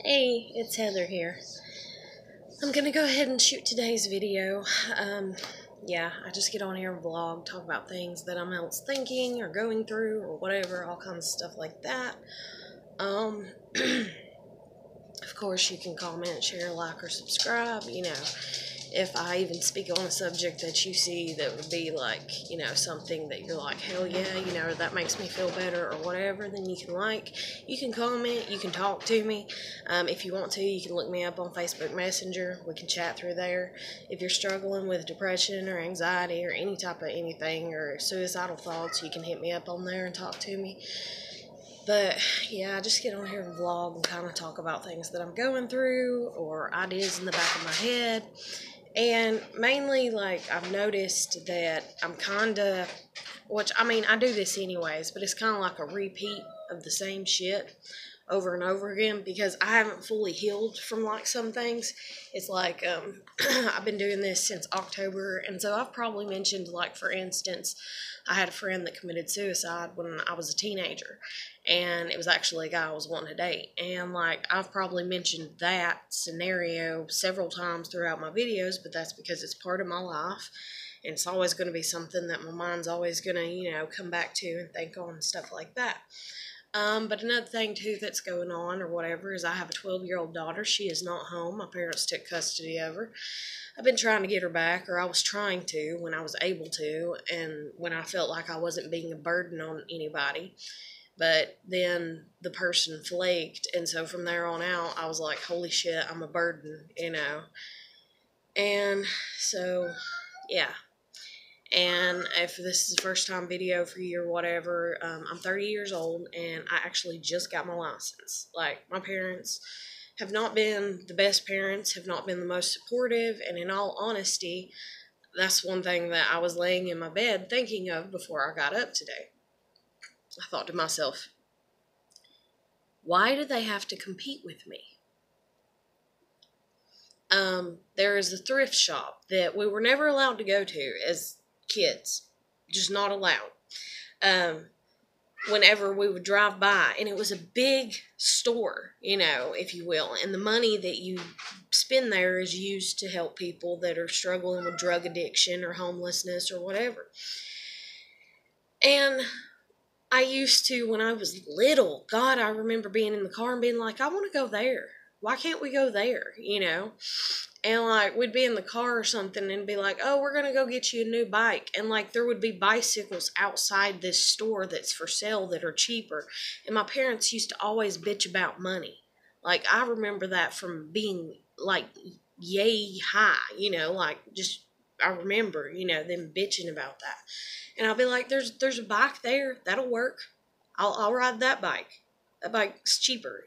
Hey, it's Heather here. I'm gonna go ahead and shoot today's video. Yeah, I just get on here and vlog, talk about things that I'm else thinking or going through or whatever, all kinds of stuff like that. Um, of course, you can comment, share, like, or subscribe, if I even speak on a subject that you see that would be like, something that you're like, hell yeah, that makes me feel better or whatever, then you can comment, you can talk to me. If you want to, you can look me up on Facebook Messenger. We can chat through there. If you're struggling with depression or anxiety or any type of anything or suicidal thoughts, you can hit me up on there and talk to me. But yeah, I just get on here and vlog and kind of talk about things that I'm going through or ideas in the back of my head. And mainly, I've noticed that I'm kind of, I do this anyways, but it's kind of like a repeat of the same shit over and over again because I haven't fully healed from, some things. It's like, I've been doing this since October, and so I've probably mentioned, for instance, I had a friend that committed suicide when I was a teenager, and it was actually a guy I was wanting to date, and, I've probably mentioned that scenario several times throughout my videos, but that's because it's part of my life, and it's always going to be something that my mind's always going to, come back to and think on and stuff like that. But another thing, too, that's going on or whatever is I have a 12-year-old daughter. She is not home. My parents took custody of her. I've been trying to get her back, or I was trying to when I was able to, and when I felt like I wasn't being a burden on anybody. But then the person flaked, and so from there on out, I was like, holy shit, I'm a burden, And so, yeah. And if this is the first time video for you or whatever, I'm 30 years old, and I actually just got my license. My parents have not been the best parents, have not been the most supportive, and in all honesty, that's one thing that I was laying in my bed thinking of before I got up today. I thought to myself, why do they have to compete with me? There is a thrift shop that we were never allowed to go to as kids, just not allowed. Whenever we would drive by, and it was a big store, if you will, and the money that you spend there is used to help people that are struggling with drug addiction or homelessness or whatever. And I used to, when I was little, God, I remember being in the car and being like, I want to go there. Why can't we go there, And, we'd be in the car or something and be like, oh, we're going to go get you a new bike. And, there would be bicycles outside this store that's for sale that are cheaper. And my parents used to always bitch about money. I remember that from being, yay high, I remember, them bitching about that. And I'll be like, there's a bike there. That'll work. I'll ride that bike. That bike's cheaper,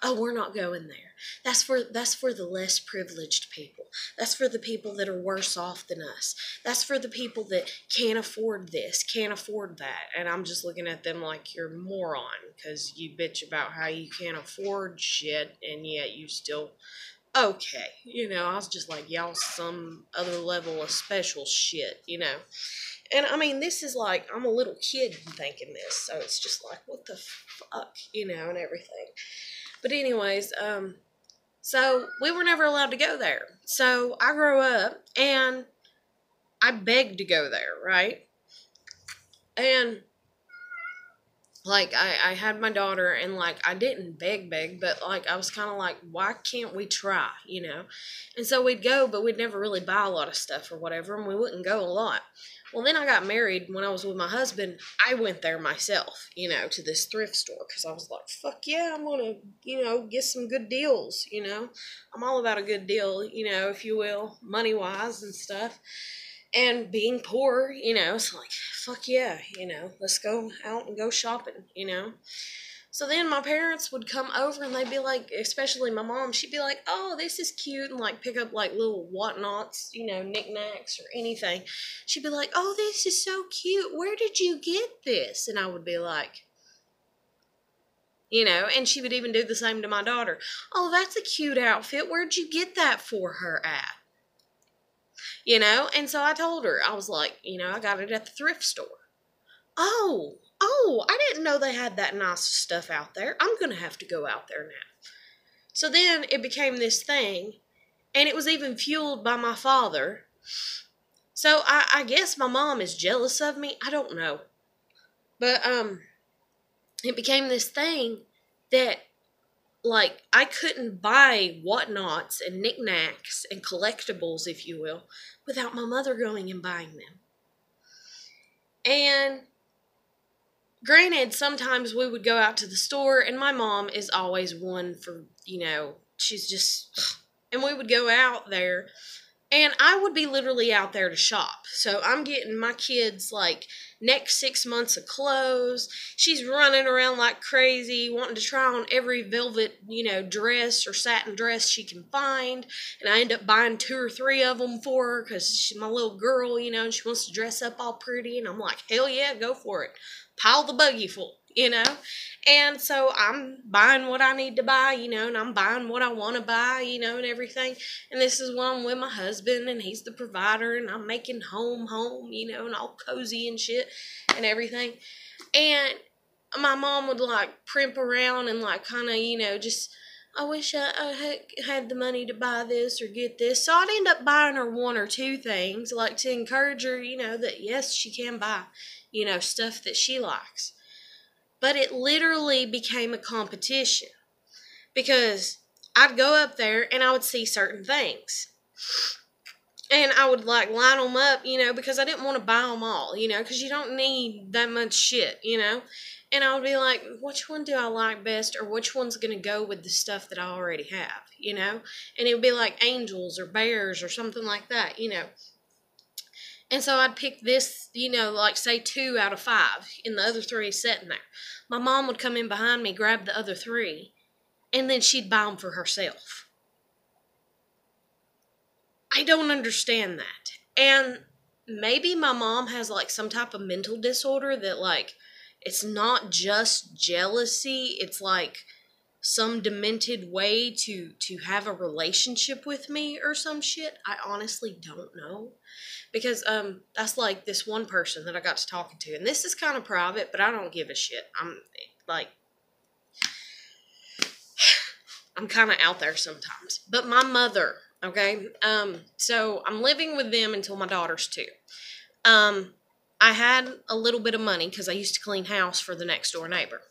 Oh, we're not going there. That's for the less privileged people. That's for the people that are worse off than us. That's for the people that can't afford this, can't afford that. And I'm just looking at them like you're a moron because you bitch about how you can't afford shit and yet you still okay. I was just like, y'all some other level of special shit, And this is I'm a little kid thinking this, so it's just like, what the fuck, and everything. But anyways, so we were never allowed to go there. So I grew up and I begged to go there, right? And I had my daughter and I didn't beg, but I was kind of like, why can't we try, And so we'd go, but we'd never really buy a lot of stuff or whatever, and we wouldn't go a lot. Well, then I got married. When I was with my husband, I went there myself, to this thrift store because I was like, fuck yeah, I'm going to, get some good deals, I'm all about a good deal, if you will, money-wise and stuff. And being poor, it's like, fuck yeah, let's go out and go shopping, So then my parents would come over and they'd be like, especially my mom, she'd be like, oh, this is cute, and pick up little whatnots, knickknacks or anything. She'd be like, oh, this is so cute. Where did you get this? And I would be like, and she would even do the same to my daughter. Oh, that's a cute outfit. Where'd you get that for her at? And so I told her, I was like, I got it at the thrift store. Oh, I didn't know they had that nice stuff out there. I'm going to have to go out there now. So then it became this thing, and it was even fueled by my father. So I guess my mom is jealous of me. I don't know. But it became this thing that, like, I couldn't buy whatnots and knickknacks and collectibles, if you will, without my mother going and buying them. And granted, sometimes we would go out to the store, and my mom is always one for, she's just, and we would go out there, and I would be literally out there to shop. So I'm getting my kids, like, next 6 months of clothes. She's running around like crazy, wanting to try on every velvet, dress or satin dress she can find. And I end up buying 2 or 3 of them for her because she's my little girl, and she wants to dress up all pretty. And I'm like, hell yeah, go for it. Pile the buggy full, And so I'm buying what I need to buy, and I'm buying what I want to buy, and everything. And this is when I'm with my husband, and he's the provider, and I'm making home, and all cozy and shit and everything. And my mom would, like, primp around and, like, kind of, just, I wish I had the money to buy this or get this. So I'd end up buying her 1 or 2 things, like, to encourage her, that, yes, she can buy, stuff that she likes. But it literally became a competition because I'd go up there and I would see certain things. And I would, like, line them up, because I didn't want to buy them all, because you don't need that much shit, And I would be like, which one do I like best, or which one's going to go with the stuff that I already have, And it would be like angels or bears or something like that, And so I'd pick this, like, say 2 out of 5, and the other 3 sitting there. My mom would come in behind me, grab the other 3, and then she'd buy them for herself. I don't understand that. And maybe my mom has, like, some type of mental disorder that, like, it's not just jealousy. It's, like, some demented way to have a relationship with me or some shit. I honestly don't know. Because that's, like, this one person that I got to talking to. And this is kind of private, but I don't give a shit. I'm kind of out there sometimes. But my mother, okay? So I'm living with them until my daughter's 2. I had a little bit of money because I used to clean house for the next door neighbor.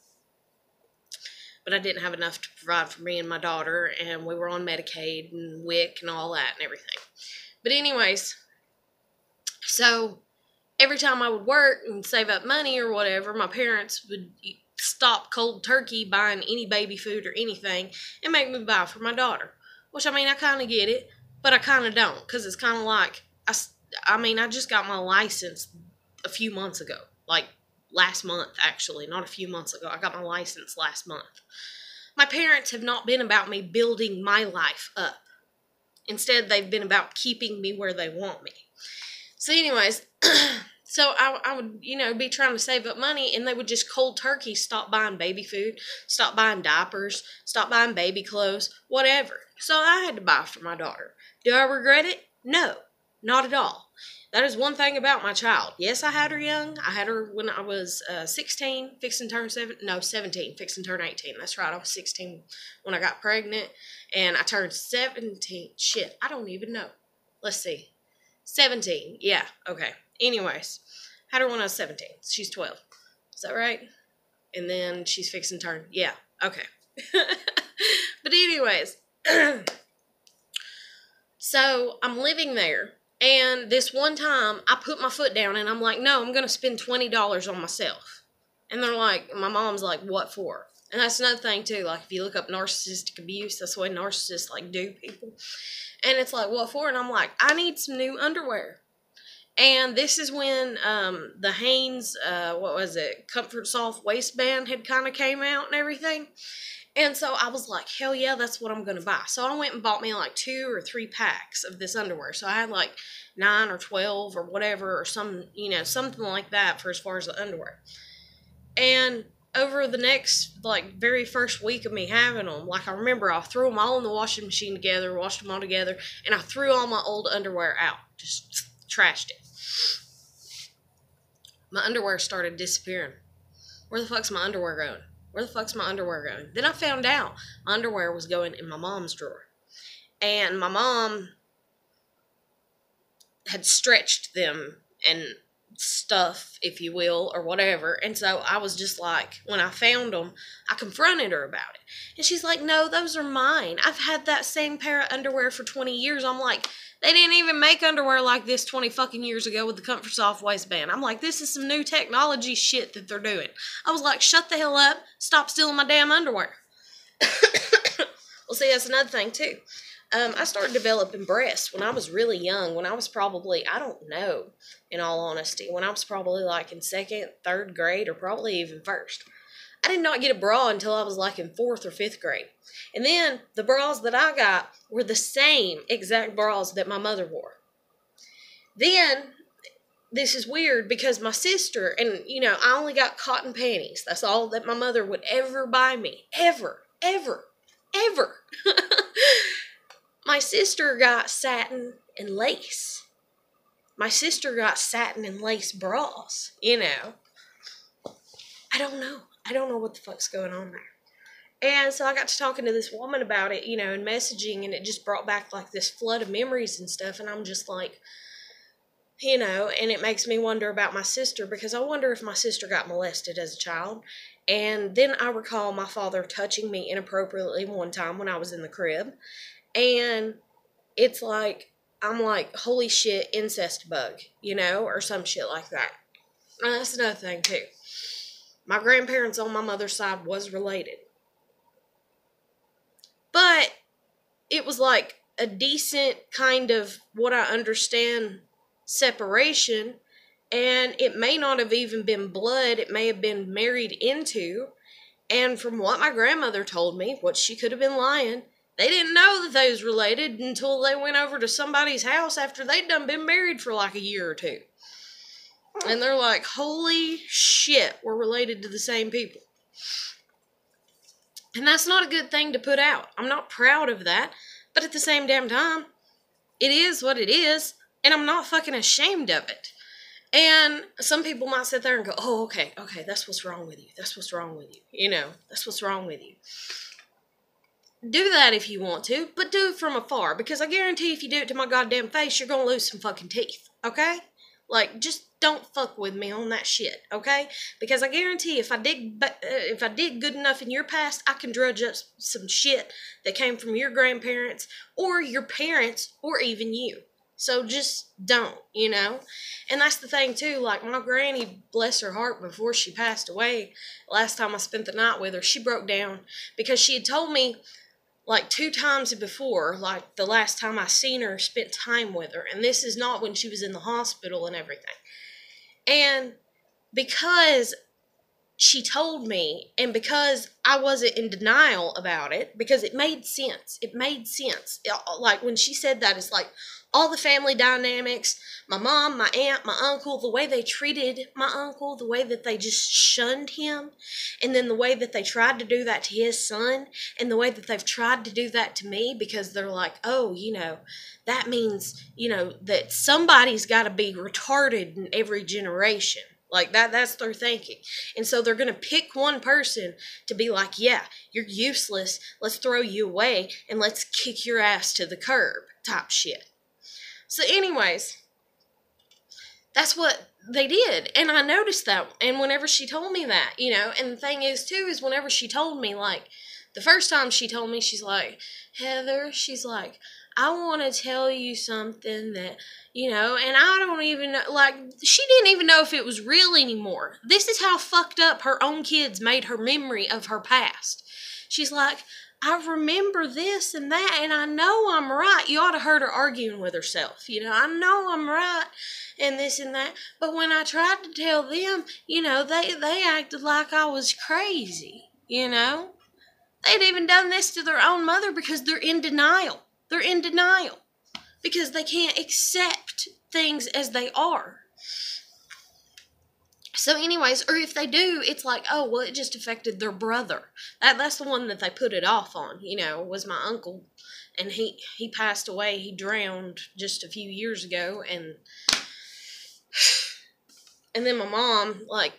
But I didn't have enough to provide for me and my daughter, and we were on Medicaid and WIC and all that and everything. But anyways, so every time I would work and save up money or whatever, my parents would stop cold turkey buying any baby food or anything and make me buy for my daughter. Which, I mean, I kind of get it, but I kind of don't, because it's kind of like, I just got my license a few months ago, like last month, actually, not a few months ago. I got my license last month. My parents have not been about me building my life up. Instead, they've been about keeping me where they want me. So anyways, so I would, be trying to save up money, and they would just cold turkey stop buying baby food, stop buying diapers, stop buying baby clothes, whatever. So I had to buy for my daughter. Do I regret it? No, not at all. That is one thing about my child. Yes, I had her young. I had her when I was 16, fixing to turn 17, fixing to turn 18. That's right, I was 16 when I got pregnant, and I turned 17. Shit, I don't even know. Let's see. 17, yeah, okay. Anyways, had her when I was 17. She's 12. Is that right? And then she's fixing to turn, yeah, okay. But anyways, so I'm living there, and this one time I put my foot down and I'm like, no, I'm going to spend $20 on myself. And they're like, my mom's like, what for? And that's another thing too, like if you look up narcissistic abuse, that's the way narcissists like do people. And it's like, what for? And I'm like, I need some new underwear. And this is when the Hanes, Comfort Soft waistband had kind of came out and everything. And so I was like, hell yeah, that's what I'm going to buy. So I went and bought me like 2 or 3 packs of this underwear. So I had like 9 or 12 or whatever, or something like that for as far as the underwear. And over the next, like, very first week of me having them, like, I remember I threw them all in the washing machine together, washed them all together, and I threw all my old underwear out. Just trashed it. My underwear started disappearing. Where the fuck's my underwear going? Where the fuck's my underwear going? Then I found out my underwear was going in my mom's drawer. And my mom had stretched them and stuff, if you will, or whatever. And so I was just like, when I found them, I confronted her about it. And she's like, no, those are mine. I've had that same pair of underwear for 20 years. I'm like, they didn't even make underwear like this 20 fucking years ago with the Comfort Soft waistband. I'm like, this is some new technology shit that they're doing. I was like, shut the hell up. Stop stealing my damn underwear. Well, see, that's another thing, too. I started developing breasts when I was really young, when I was probably, I don't know, in all honesty, when I was probably like in 2nd, 3rd grade, or probably even 1st. I did not get a bra until I was like in 4th or 5th grade. And then the bras that I got were the same exact bras that my mother wore. Then, this is weird because my sister, and I only got cotton panties. That's all that my mother would ever buy me. Ever. Ever. Ever. My sister got satin and lace. My sister got satin and lace bras, I don't know. I don't know what the fuck's going on there. And so I got to talking to this woman about it, and messaging, and it just brought back like this flood of memories and stuff. And I'm just like, and it makes me wonder about my sister, because I wonder if my sister got molested as a child. And then I recall my father touching me inappropriately one time when I was in the crib. And it's like, I'm like, holy shit, incest bug, or some shit like that. And that's another thing, too. My grandparents on my mother's side was related. But it was like a decent kind of, what I understand, separation. And it may not have even been blood. It may have been married into. And from what my grandmother told me, what she could have been lying, they didn't know that they was related until they went over to somebody's house after they'd done been married for like a year or two. And they're like, holy shit, we're related to the same people. And that's not a good thing to put out. I'm not proud of that. But at the same damn time, it is what it is. And I'm not fucking ashamed of it. And some people might sit there and go, oh, okay, that's what's wrong with you. That's what's wrong with you. That's what's wrong with you. Do that if you want to, but do it from afar, because I guarantee if you do it to my goddamn face, you're gonna lose some fucking teeth, okay? Like, just don't fuck with me on that shit, okay? Because I guarantee if I dig good enough in your past, I can drudge up some shit that came from your grandparents, or your parents, or even you. So just don't, And that's the thing, too. Like, my granny, bless her heart, before she passed away, last time I spent the night with her, she broke down because she had told me, like 2 times before, like the last time I seen her, spent time with her. And this is not when she was in the hospital and everything. And because she told me, and because I wasn't in denial about it, because it made sense. It made sense. Like, when she said that, it's like all the family dynamics, my mom, my aunt, my uncle, the way they treated my uncle, the way that they just shunned him, and then the way that they tried to do that to his son, and the way that they've tried to do that to me, because they're like, oh, that means, that somebody's got to be retarded in every generation. Like, that's their thinking. And so they're going to pick one person to be like, yeah, you're useless, let's throw you away, and let's kick your ass to the curb type shit. So anyways, that's what they did. And I noticed that. And whenever she told me that, and the thing is, too, is whenever she told me, like, the first time she told me, she's like, Heather, she's like, I want to tell you something that, and I don't even know, like, she didn't even know if it was real anymore. This is how fucked up her own kids made her memory of her past. She's like, I remember this and that, and I know I'm right. You ought to heard her arguing with herself. I know I'm right, and this and that. But when I tried to tell them, they acted like I was crazy, They'd even done this to their own mother because they're in denial. They're in denial because they can't accept things as they are. So anyways, or if they do, it's like, oh, well, it just affected their brother. That's the one that they put it off on, was my uncle. And he passed away. He drowned just a few years ago. And then my mom, like,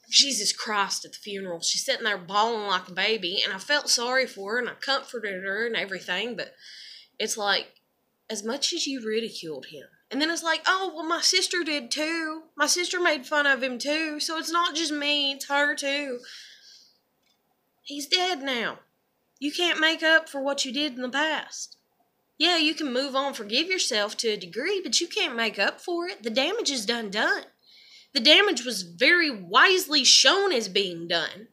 Jesus Christ at the funeral. She's sitting there bawling like a baby, and I felt sorry for her, and I comforted her and everything, but it's like, as much as you ridiculed him, and then it's like, oh, well, my sister did too. My sister made fun of him too, so it's not just me, it's her too. He's dead now. You can't make up for what you did in the past. Yeah, you can move on, forgive yourself to a degree, but you can't make up for it. The damage is done. The damage was very wisely shown as being done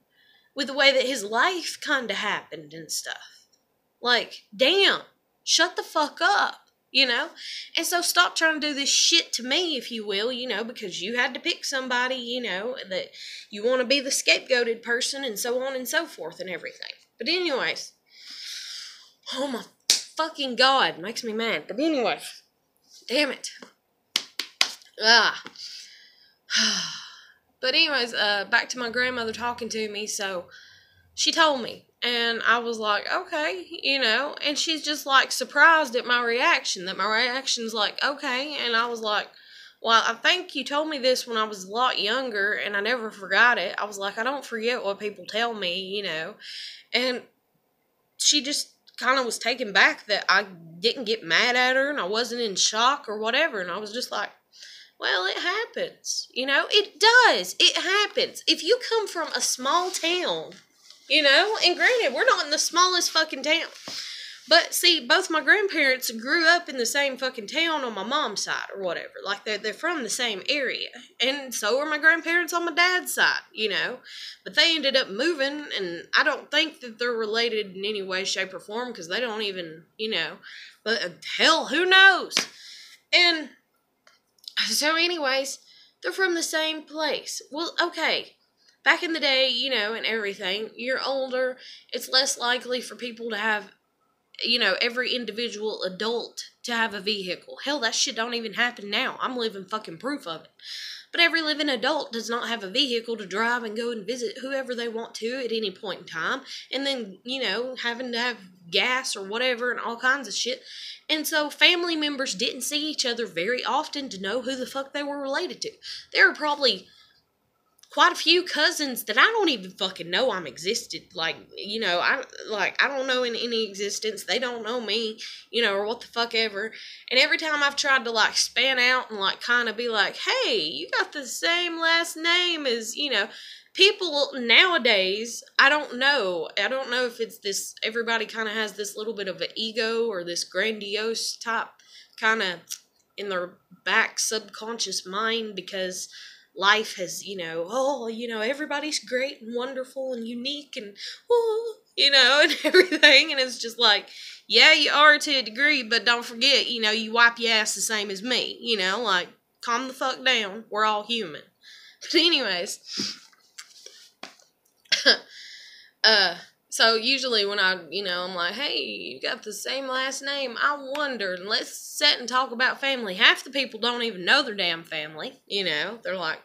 with the way that his life kind of happened and stuff. Like, damn, shut the fuck up, you know? And so stop trying to do this shit to me, if you will, you know, because you had to pick somebody, you know, that you want to be the scapegoated person and so on and so forth and everything. But anyways, oh my fucking God, makes me mad. But anyways, damn it. But anyways, back to my grandmother talking to me. So she told me, and I was like, okay, you know, and she's just like surprised at my reaction, that my reaction's like, okay. And I was like, well, I think you told me this when I was a lot younger, and I never forgot it. I was like, I don't forget what people tell me, you know. And she just kind of was taken back that I didn't get mad at her and I wasn't in shock or whatever. And I was just like, well, it happens, you know, it does, it happens. If you come from a small town, you know, and granted, we're not in the smallest fucking town, but see, both my grandparents grew up in the same fucking town on my mom's side or whatever, like they're from the same area, and so are my grandparents on my dad's side, you know, but they ended up moving, and I don't think that they're related in any way, shape, or form, because they don't even, you know, but hell, who knows. And so anyways, they're from the same place. Well, okay, back in the day, you know, and everything, you're older, it's less likely for people to have, you know, every individual adult to have a vehicle. Hell, that shit don't even happen now. I'm living fucking proof of it. But every living adult does not have a vehicle to drive and go and visit whoever they want to at any point in time. And then, you know, having to have gas or whatever and all kinds of shit. And so family members didn't see each other very often to know who the fuck they were related to. There were probably quite a few cousins that I don't even fucking know I'm existed. Like, you know, I don't know in any existence. They don't know me, you know, or what the fuck ever. And every time I've tried to, like, span out and, like, kind of be like, hey, you got the same last name as, you know, people nowadays, I don't know if it's this, everybody kind of has this little bit of an ego or this grandiose type kind of in their back subconscious mind, because life has, you know, oh, you know, everybody's great and wonderful and unique and, oh, you know, and everything. And it's just like, yeah, you are to a degree, but don't forget, you know, you wipe your ass the same as me, you know, like, calm the fuck down. We're all human. But anyways, so usually when I, you know, I'm like, hey, you got the same last name, I wonder, and let's sit and talk about family. Half the people don't even know their damn family, you know. They're like,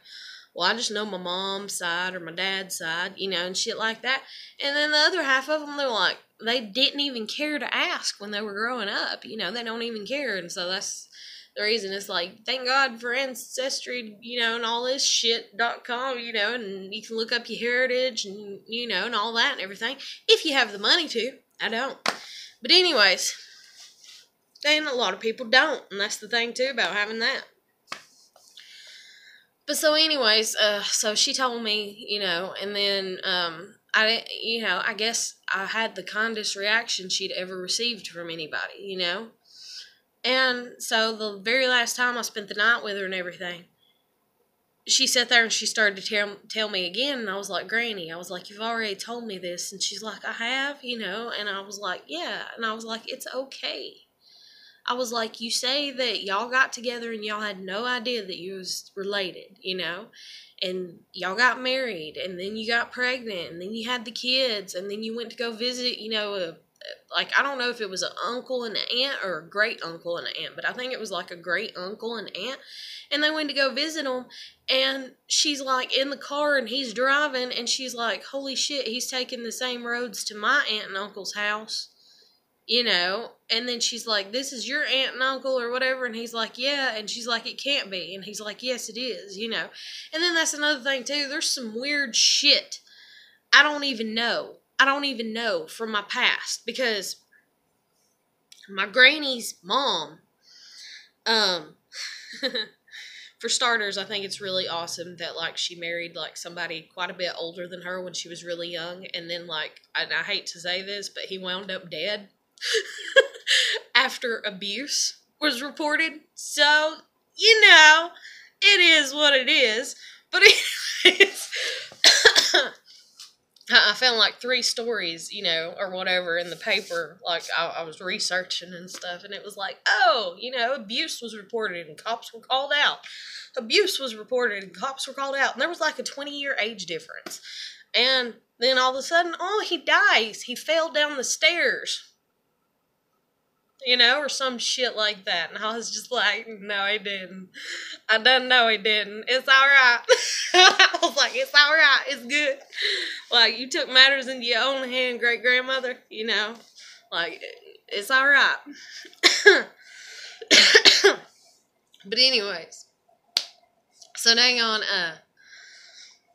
well, I just know my mom's side or my dad's side, you know, and shit like that. And then the other half of them, they're like, they didn't even care to ask when they were growing up, you know, they don't even care. And so that's the reason. It's like, thank God for Ancestry, you know, and all this shit.com, you know, and you can look up your heritage and, you know, and all that and everything, if you have the money to. I don't. But anyways, and a lot of people don't, and that's the thing too about having that. But so anyways, so she told me, you know, and then, you know, I guess I had the kindest reaction she'd ever received from anybody, you know. And so the very last time I spent the night with her and everything, she sat there and she started to tell me again, and I was like, Granny, I was like, you've already told me this. And she's like, I have, you know, and I was like, yeah, and I was like, it's okay. I was like, you say that y'all got together and y'all had no idea that you was related, you know, and y'all got married, and then you got pregnant, and then you had the kids, and then you went to go visit, you know, like, I don't know if it was an uncle and an aunt or a great uncle and an aunt, but I think it was like a great uncle and aunt, and they went to go visit them, and she's like in the car, and he's driving, and she's like, holy shit, he's taking the same roads to my aunt and uncle's house. you know, and then she's like, this is your aunt and uncle or whatever, and he's like, yeah, and she's like, it can't be, and he's like, yes, it is, you know. And then that's another thing, too. There's some weird shit I don't even know from my past, because my granny's mom, um, for starters, I think it's really awesome that, like, she married, like, somebody quite a bit older than her when she was really young, and then, like, I hate to say this, but he wound up dead after abuse was reported. So, you know, it is what it is. But anyways, I found like 3 stories, you know, or whatever in the paper. Like, I was researching and stuff, and it was like, oh, you know, abuse was reported and cops were called out. Abuse was reported and cops were called out. And there was like a 20-year age difference. And then all of a sudden, oh, he dies. He fell down the stairs. You know, or some shit like that. And I was just like, no, he didn't. I don't know he didn't. It's alright. I was like, it's alright. It's good. Like, you took matters into your own hand, great-grandmother. You know, like, it's alright. But anyways. So, dang on,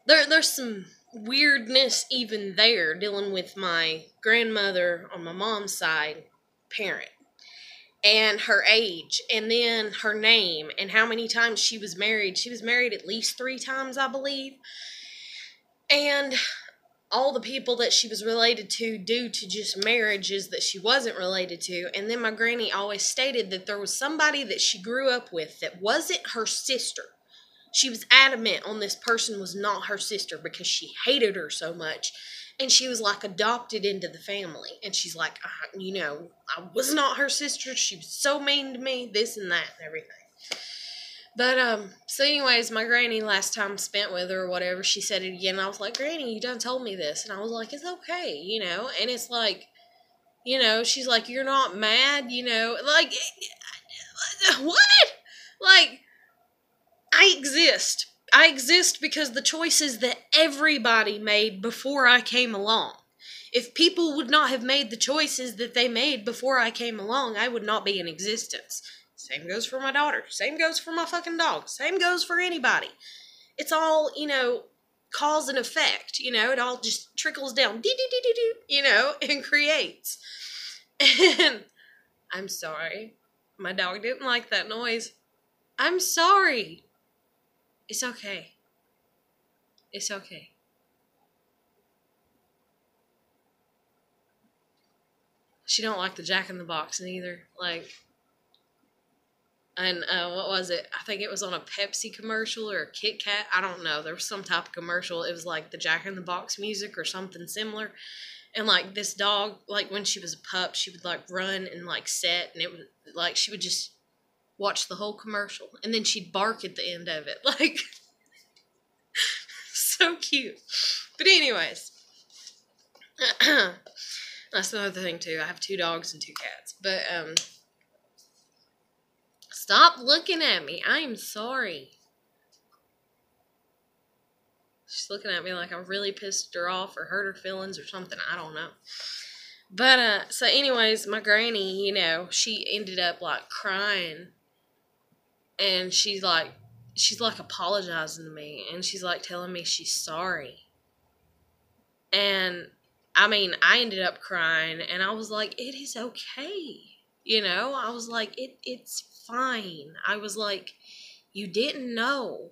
there's some weirdness even there dealing with my grandmother on my mom's side, parent. And her age, and then her name, and how many times she was married. She was married at least 3 times, I believe. And all the people that she was related to due to just marriages that she wasn't related to. And then my granny always stated that there was somebody that she grew up with that wasn't her sister. She was adamant on this person was not her sister because she hated her so much. And she was, like, adopted into the family. And she's like, you know, I was not her sister. She was so mean to me, this and that and everything. But, so anyways, my granny last time spent with her or whatever, she said it again. And I was like, Granny, you done told me this. And I was like, it's okay, you know. And it's like, you know, she's like, you're not mad, you know. Like, what? Like, I exist. I exist because the choices that everybody made before I came along. If people would not have made the choices that they made before I came along, I would not be in existence. Same goes for my daughter. Same goes for my fucking dog. Same goes for anybody. It's all, you know, cause and effect. You know, it all just trickles down, you know, and creates. And I'm sorry. My dog didn't like that noise. I'm sorry. It's okay. It's okay. She don't like the Jack in the Box neither. Like, and what was it? I think it was on a Pepsi commercial or a Kit Kat. I don't know. There was some type of commercial. It was like the Jack in the Box music or something similar. And like this dog, like when she was a pup, she would like run and like sit, and it would like she would just watch the whole commercial, and then she'd bark at the end of it, like. So cute. But anyways, that's another thing too. I have 2 dogs and 2 cats. But stop looking at me. I'm sorry. She's looking at me like I really pissed her off or hurt her feelings or something. I don't know. But so anyways, my granny, you know, she ended up like crying, and she's like apologizing to me, and she's like telling me she's sorry. And I mean, I ended up crying, and I was like, it is okay. You know, I was like, it's fine. I was like, you didn't know.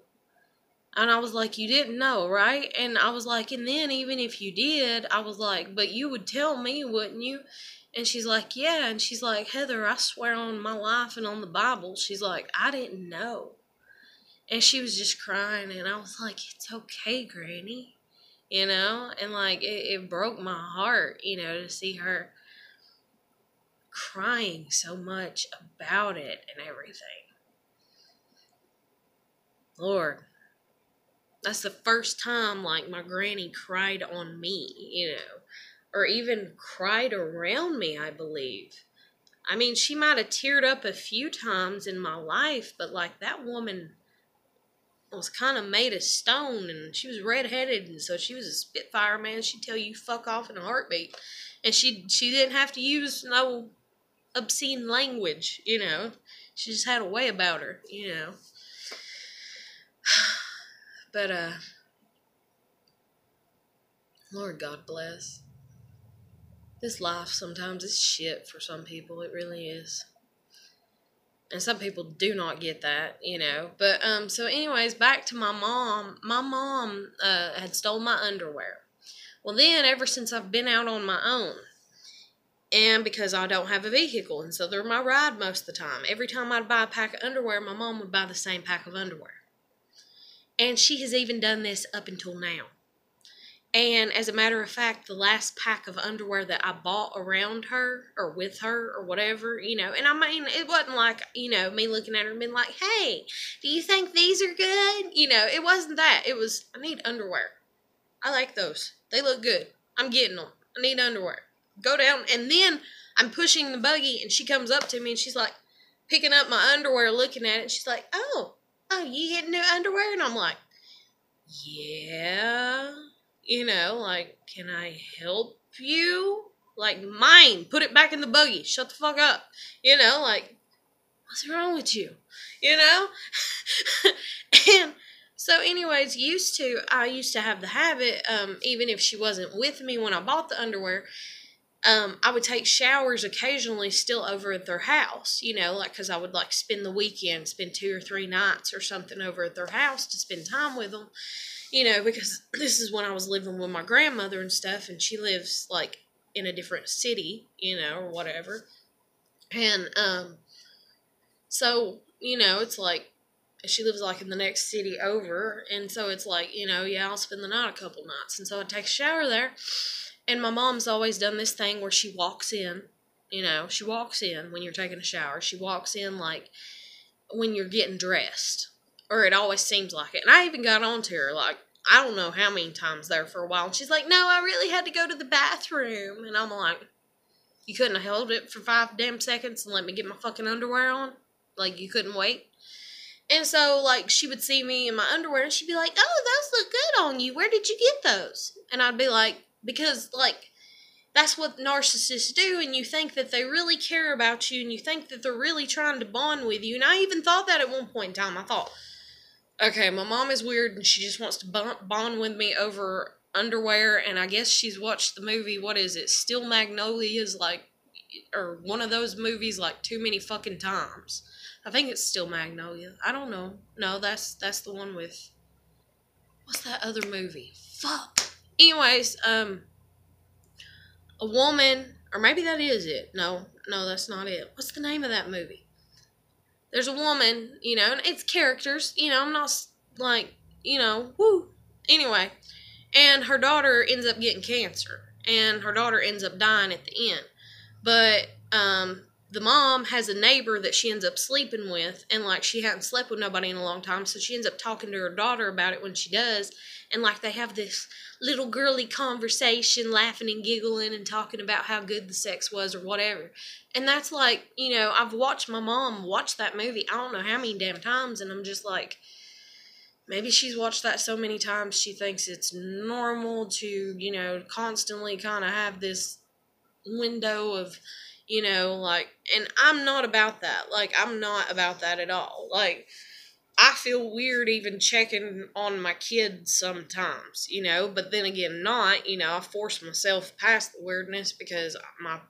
And I was like, you didn't know, right? And I was like, and then even if you did, I was like, but you would tell me, wouldn't you? And she's like, yeah. And she's like, Heather, I swear on my life and on the Bible. She's like, I didn't know. And she was just crying, and I was like, it's okay, Granny. You know? And, like, it broke my heart, you know, to see her crying so much about it and everything. Lord. That's the first time, like, my granny cried on me, you know. Or even cried around me, I believe. I mean, she might have teared up a few times in my life, but, like, that woman was kind of made of stone, and she was redheaded, and so she was a spitfire, man. She'd tell you fuck off in a heartbeat. And she didn't have to use no obscene language, you know. She just had a way about her, you know. But, Lord God bless. This life sometimes is shit for some people. It really is. And some people do not get that, you know. But, so anyways, back to my mom. My mom, had stolen my underwear. Well, then, ever since I've been out on my own, and because I don't have a vehicle, and so they're my ride most of the time. Every time I'd buy a pack of underwear, my mom would buy the same pack of underwear. And she has even done this up until now. And as a matter of fact, the last pack of underwear that I bought around her, or with her, or whatever, you know, and I mean, it wasn't like, you know, me looking at her and being like, hey, do you think these are good? You know, it wasn't that. It was, I need underwear. I like those. They look good. I'm getting them. I need underwear. Go down, and then I'm pushing the buggy, and she comes up to me, and she's like, picking up my underwear, looking at it, and she's like, oh, you getting new underwear? And I'm like, yeah. You know, like, can I help you? Like, mine. Put it back in the buggy. Shut the fuck up. You know, like, what's wrong with you? You know? And so anyways, I used to have the habit, even if she wasn't with me when I bought the underwear, I would take showers occasionally still over at their house, you know, like, because I would, like, spend the weekend, spend 2 or 3 nights or something over at their house to spend time with them. You know, because this is when I was living with my grandmother and stuff, and she lives, like, in a different city, you know, or whatever. And, so, you know, it's like, she lives, like, in the next city over, and so it's like, you know, yeah, I'll spend the night a couple nights. And so I'd take a shower there, and my mom's always done this thing where she walks in, you know, she walks in when you're taking a shower. She walks in, like, when you're getting dressed. Or it always seems like it. And I even got on to her, like, I don't know how many times there for a while. And she's like, no, I really had to go to the bathroom. And I'm like, you couldn't have held it for 5 damn seconds and let me get my fucking underwear on? Like, you couldn't wait? And so, like, she would see me in my underwear and she'd be like, oh, those look good on you. Where did you get those? And I'd be like, because, like, that's what narcissists do, and you think that they really care about you, and you think that they're really trying to bond with you. And I even thought that at one point in time. I thought, okay, my mom is weird, and she just wants to bond with me over underwear, and I guess she's watched the movie, what is it, Still Magnolias, like, or one of those movies, like, too many fucking times. I think it's Still Magnolia. I don't know. No, that's the one with, what's that other movie? Fuck. Anyways, a woman, or maybe that is it. No, that's not it. What's the name of that movie? There's a woman, you know, and it's characters, you know, I'm not, like, you know, woo. Anyway, and her daughter ends up getting cancer, and her daughter ends up dying at the end. But, the mom has a neighbor that she ends up sleeping with, and, like, she hadn't slept with nobody in a long time, so she ends up talking to her daughter about it when she does, and, like, they have this little girly conversation, laughing and giggling and talking about how good the sex was or whatever. And that's like, you know, I've watched my mom watch that movie I don't know how many damn times, and I'm just like, maybe she's watched that so many times she thinks it's normal to, you know, constantly kind of have this window of, you know, like, and I'm not about that. Like, I'm not about that at all. Like, I feel weird even checking on my kids sometimes, you know, but then again, not, you know, I force myself past the weirdness because my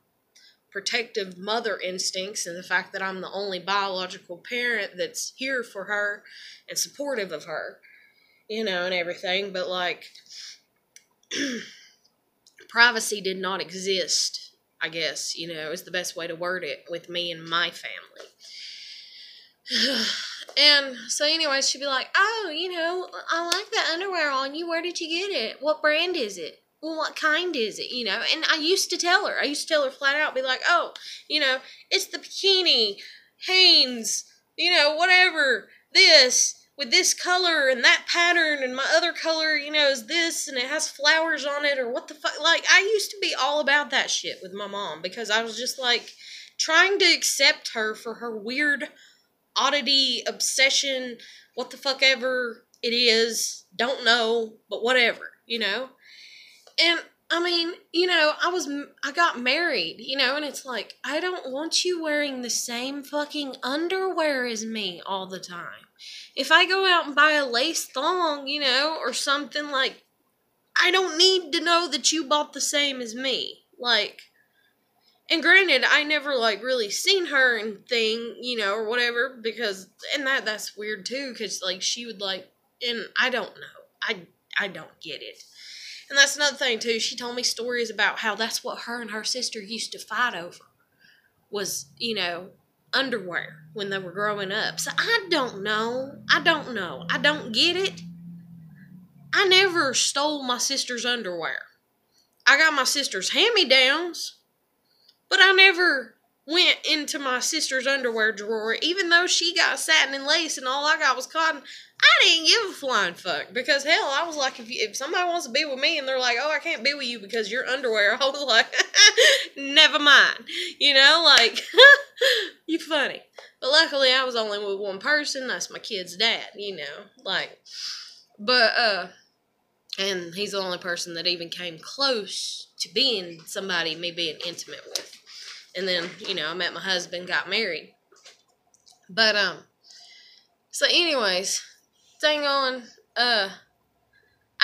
protective mother instincts and the fact that I'm the only biological parent that's here for her and supportive of her, you know, and everything. But, like, privacy did not exist, I guess, you know, is the best way to word it with me and my family. And so anyways, she'd be like, oh, you know, I like that underwear on you. Where did you get it? What brand is it? Well, what kind is it? You know, and I used to tell her flat out, be like, oh, you know, it's the bikini, Hanes, you know, whatever, this, with this color and that pattern, and my other color, you know, is this, and it has flowers on it, or what the fuck. Like, I used to be all about that shit with my mom, because I was just, like, trying to accept her for her weird oddity, obsession, what the fuck ever it is, don't know, but whatever, you know? And I mean, I got married, and it's like, I don't want you wearing the same fucking underwear as me all the time. If I go out and buy a lace thong, or something, like, I don't need to know that you bought the same as me. Like, and granted, I never, like, really seen her and thing, or whatever, because, and that's weird, too, because, like, she would, like, and I don't know. I don't get it. And that's another thing, too. She told me stories about how that's what her and her sister used to fight over was, underwear when they were growing up. So I don't know. I don't get it. I never stole my sister's underwear. I got my sister's hand-me-downs, but I never went into my sister's underwear drawer, even though she got satin and lace and all I got was cotton. I didn't give a flying fuck, because hell, I was like, if somebody wants to be with me and they're like, oh, I can't be with you because you're underwear, I was like, never mind, like, you funny. But luckily, I was only with one person, that's my kid's dad, like, but, and he's the only person that even came close to being somebody me being intimate with. And then, I met my husband, got married. But, so anyways, thing on, I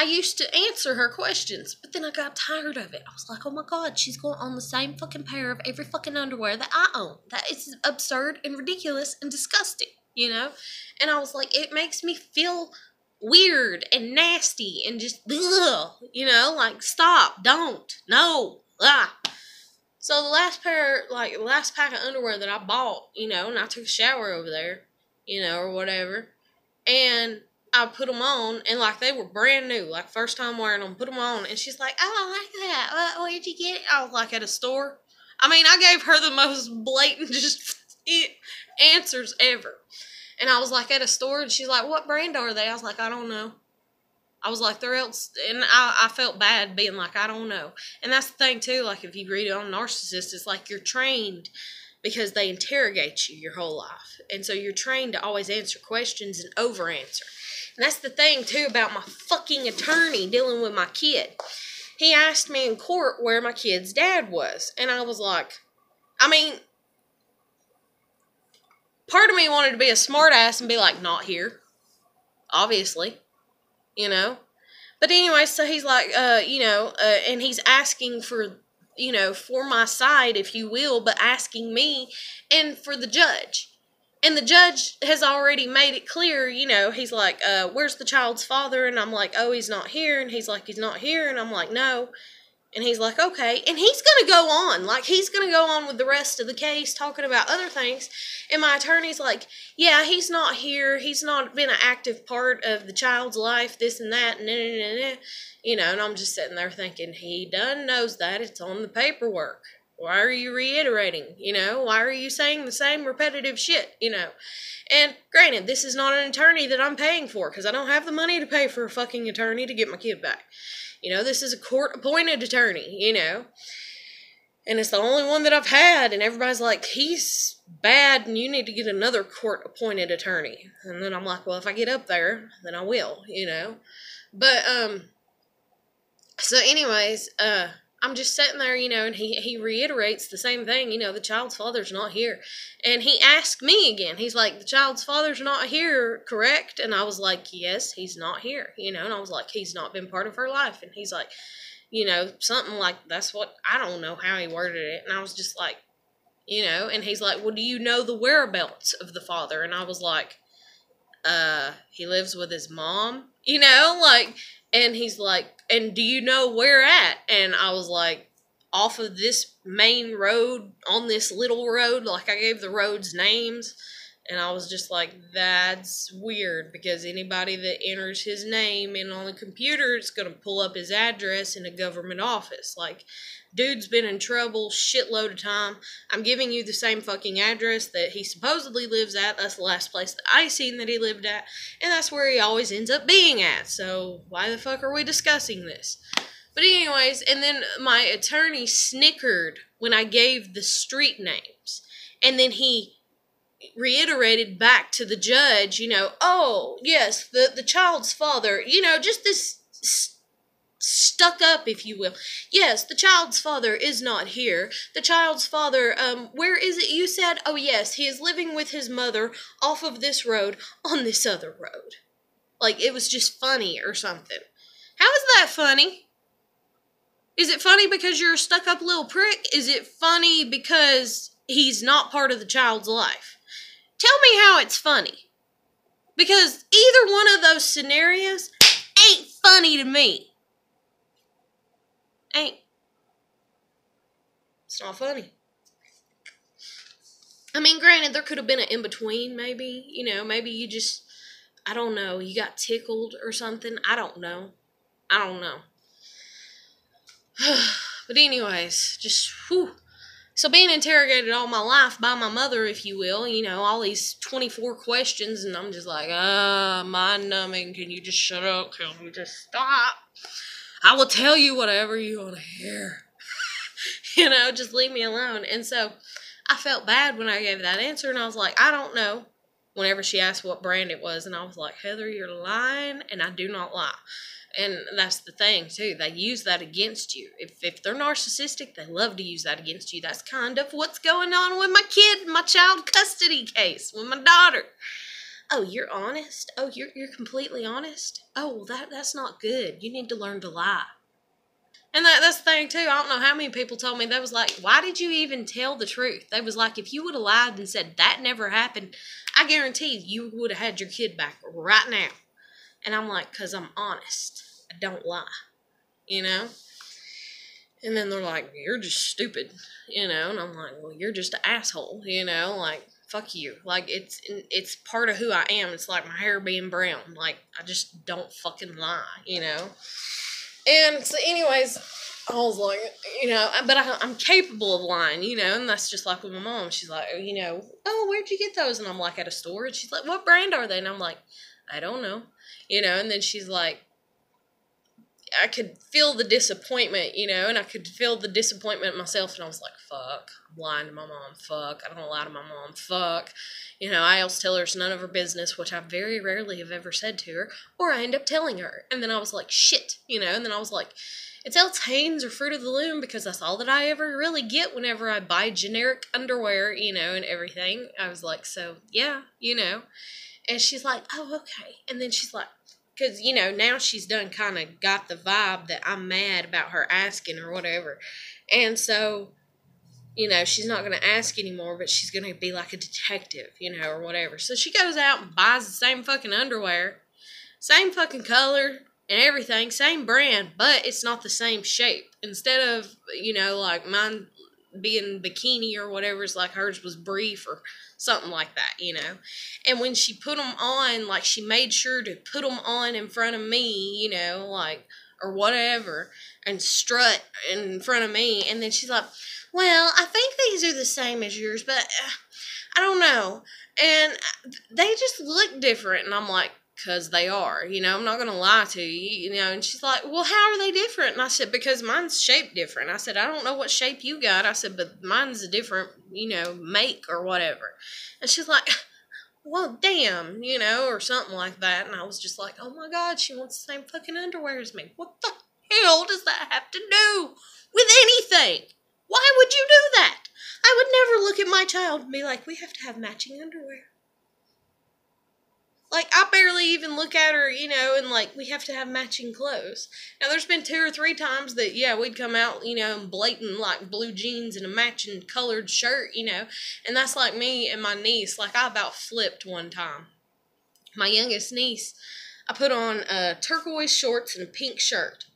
used to answer her questions, but then I got tired of it. I was like, oh my God, she's going on the same fucking pair of every fucking underwear that I own. That is absurd and ridiculous and disgusting, And I was like, it makes me feel weird and nasty and just, ugh, like, stop, don't, no, ah. So the last pack of underwear that I bought, and I took a shower over there, or whatever, and I put them on, and, like, they were brand new, like, first time wearing them, put them on, and she's like, oh, I like that, where'd you get it? I was like, at a store. I mean, I gave her the most blatant just answers ever. And I was like, at a store, and she's like, what brand are they? I was like, I don't know. I was like, they're else, and I felt bad being like, I don't know. And that's the thing, too, like, if you read it on Narcissist, it's like you're trained because they interrogate you your whole life. And so you're trained to always answer questions and over-answer. And that's the thing, too, about my fucking attorney dealing with my kid. He asked me in court where my kid's dad was. And I was like, I mean, part of me wanted to be a smartass and be like, not here. Obviously. But anyway, so he's like, and he's asking for, for my side, if you will, but asking me and for the judge. And the judge has already made it clear, he's like, where's the child's father? And I'm like, oh, he's not here. And he's like, he's not here. And I'm like, no. And he's like, okay. And he's going to go on. Like, he's going to go on with the rest of the case, talking about other things. And my attorney's like, yeah, he's not here. He's not been an active part of the child's life, this and that, and and I'm just sitting there thinking, he done knows that. It's on the paperwork. Why are you reiterating? Why are you saying the same repetitive shit? And granted, this is not an attorney that I'm paying for, because I don't have the money to pay for a fucking attorney to get my kid back. This is a court-appointed attorney, and it's the only one that I've had, and everybody's like, he's bad, and you need to get another court-appointed attorney. And then I'm like, well, if I get up there, then I will, But, so anyways, I'm just sitting there, and he reiterates the same thing, the child's father's not here. And he asked me again, he's like, the child's father's not here, correct? And I was like, yes, he's not here, and I was like, he's not been part of her life. And he's like, something like, that's what, I don't know how he worded it. And I was just like, and he's like, well, do you know the whereabouts of the father? And I was like, he lives with his mom, and he's like, and do you know where at? And I was like, off of this main road, on this little road, like, I gave the roads names, and I was just like, that's weird, because anybody that enters his name in on the computer, it's going to pull up his address in a government office. Like, dude's been in trouble shitload of time. I'm giving you the same fucking address that he supposedly lives at. That's the last place that I seen that he lived at, and that's where he always ends up being at. So why the fuck are we discussing this? But anyways, and then my attorney snickered when I gave the street names, and then he reiterated back to the judge, oh, yes, the child's father, just this stuck up, if you will. Yes, the child's father is not here. The child's father, where is it you said? Oh, yes, he is living with his mother off of this road on this other road. Like, it was just funny or something. How is that funny? Is it funny because you're a stuck-up little prick? Is it funny because he's not part of the child's life? Tell me how it's funny. Because either one of those scenarios ain't funny to me. Ain't. It's not funny. I mean, granted, there could have been an in-between, maybe. You know, maybe you just, I don't know, you got tickled or something. I don't know. But anyways, just, whew. So being interrogated all my life by my mother, if you will, you know, all these 24 questions, and I'm just like, mind-numbing, can you just shut up? Can you just stop? I will tell you whatever you want to hear. You know, just leave me alone. And so I felt bad when I gave that answer, and I was like, I don't know. Whenever she asked what brand it was, and I was like, Heather, you're lying, and I do not lie. And that's the thing, too. They use that against you. If they're narcissistic, they love to use that against you. That's kind of what's going on with my kid, my child custody case, with my daughter. Oh, you're honest? Oh, you're completely honest? Oh, well, that's not good. You need to learn to lie. And that's the thing, too. I don't know how many people told me, they was like, why did you even tell the truth? They was like, if you would have lied and said that never happened, I guarantee you would have had your kid back right now. And I'm like, because I'm honest. I don't lie, you know? And then they're like, you're just stupid, you know? And I'm like, well, you're just an asshole, you know? Like, fuck you. Like, it's part of who I am. It's like my hair being brown. Like, I just don't fucking lie, you know? And so anyways, I was like, you know, but I'm capable of lying, you know? And that's just like with my mom. She's like, you know, oh, where'd you get those? And I'm like, at a store. And she's like, what brand are they? And I'm like, I don't know, you know? And then she's like, I could feel the disappointment, you know, and I could feel the disappointment myself, and I was like, fuck, I'm lying to my mom, fuck, I don't lie to my mom, fuck, you know, I always tell her it's none of her business, which I very rarely have ever said to her, or I end up telling her, and then I was like, shit, you know, and then I was like, it's Elt's Hanes or Fruit of the Loom, because that's all that I ever really get whenever I buy generic underwear, you know, and everything. I was like, so, yeah, you know, and she's like, oh, okay, and then she's like, because, you know, now she's done kind of got the vibe that I'm mad about her asking or whatever. And so, you know, she's not going to ask anymore, but she's going to be like a detective, you know, or whatever. So she goes out and buys the same fucking underwear, same fucking color and everything, same brand, but it's not the same shape. Instead of, you know, like mine being bikini or whatever, it's like hers was brief or something like that, you know. And when she put them on, like, she made sure to put them on in front of me, you know, like, or whatever, and strut in front of me. And then she's like, well, I think these are the same as yours, but I don't know. And they just look different. And I'm like, because they are, you know, I'm not going to lie to you, you know. And she's like, well, how are they different? And I said, because mine's shaped different. I said, I don't know what shape you got. I said, but mine's a different, you know, make or whatever. And she's like, well, damn, you know, or something like that. And I was just like, oh my God, she wants the same fucking underwear as me. What the hell does that have to do with anything? Why would you do that? I would never look at my child and be like, we have to have matching underwear. Like, I barely even look at her, you know, and, like, we have to have matching clothes. Now, there's been 2 or 3 times that, yeah, we'd come out, you know, in blatant, like, blue jeans and a matching colored shirt, you know. And that's like me and my niece. Like, I about flipped one time. My youngest niece, I put on turquoise shorts and a pink shirt.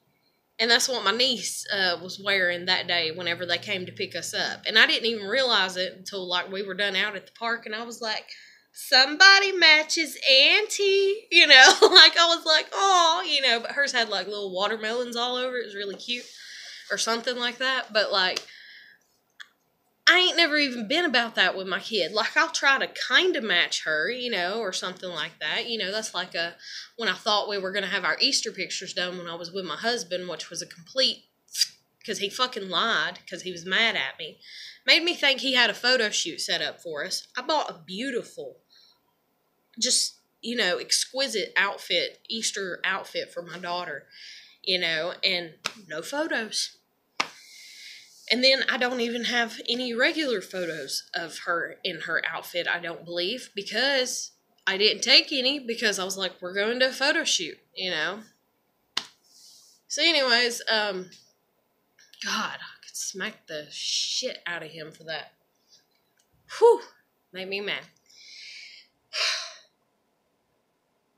And that's what my niece was wearing that day whenever they came to pick us up. And I didn't even realize it until, like, we were done out at the park. And I was like, somebody matches Auntie, you know, like I was like, oh, you know, but hers had like little watermelons all over. It was really cute or something like that. But like, I ain't never even been about that with my kid. Like, I'll try to kind of match her, you know, or something like that. You know, that's like when I thought we were going to have our Easter pictures done when I was with my husband, which was a complete, because he fucking lied because he was mad at me. Made me think he had a photo shoot set up for us. I bought a beautiful, just, you know, exquisite outfit, Easter outfit for my daughter. and no photos. And then I don't even have any regular photos of her in her outfit, I don't believe, because I didn't take any because I was like, we're going to a photo shoot, So anyways, God, I could smack the shit out of him for that. Whew, made me mad.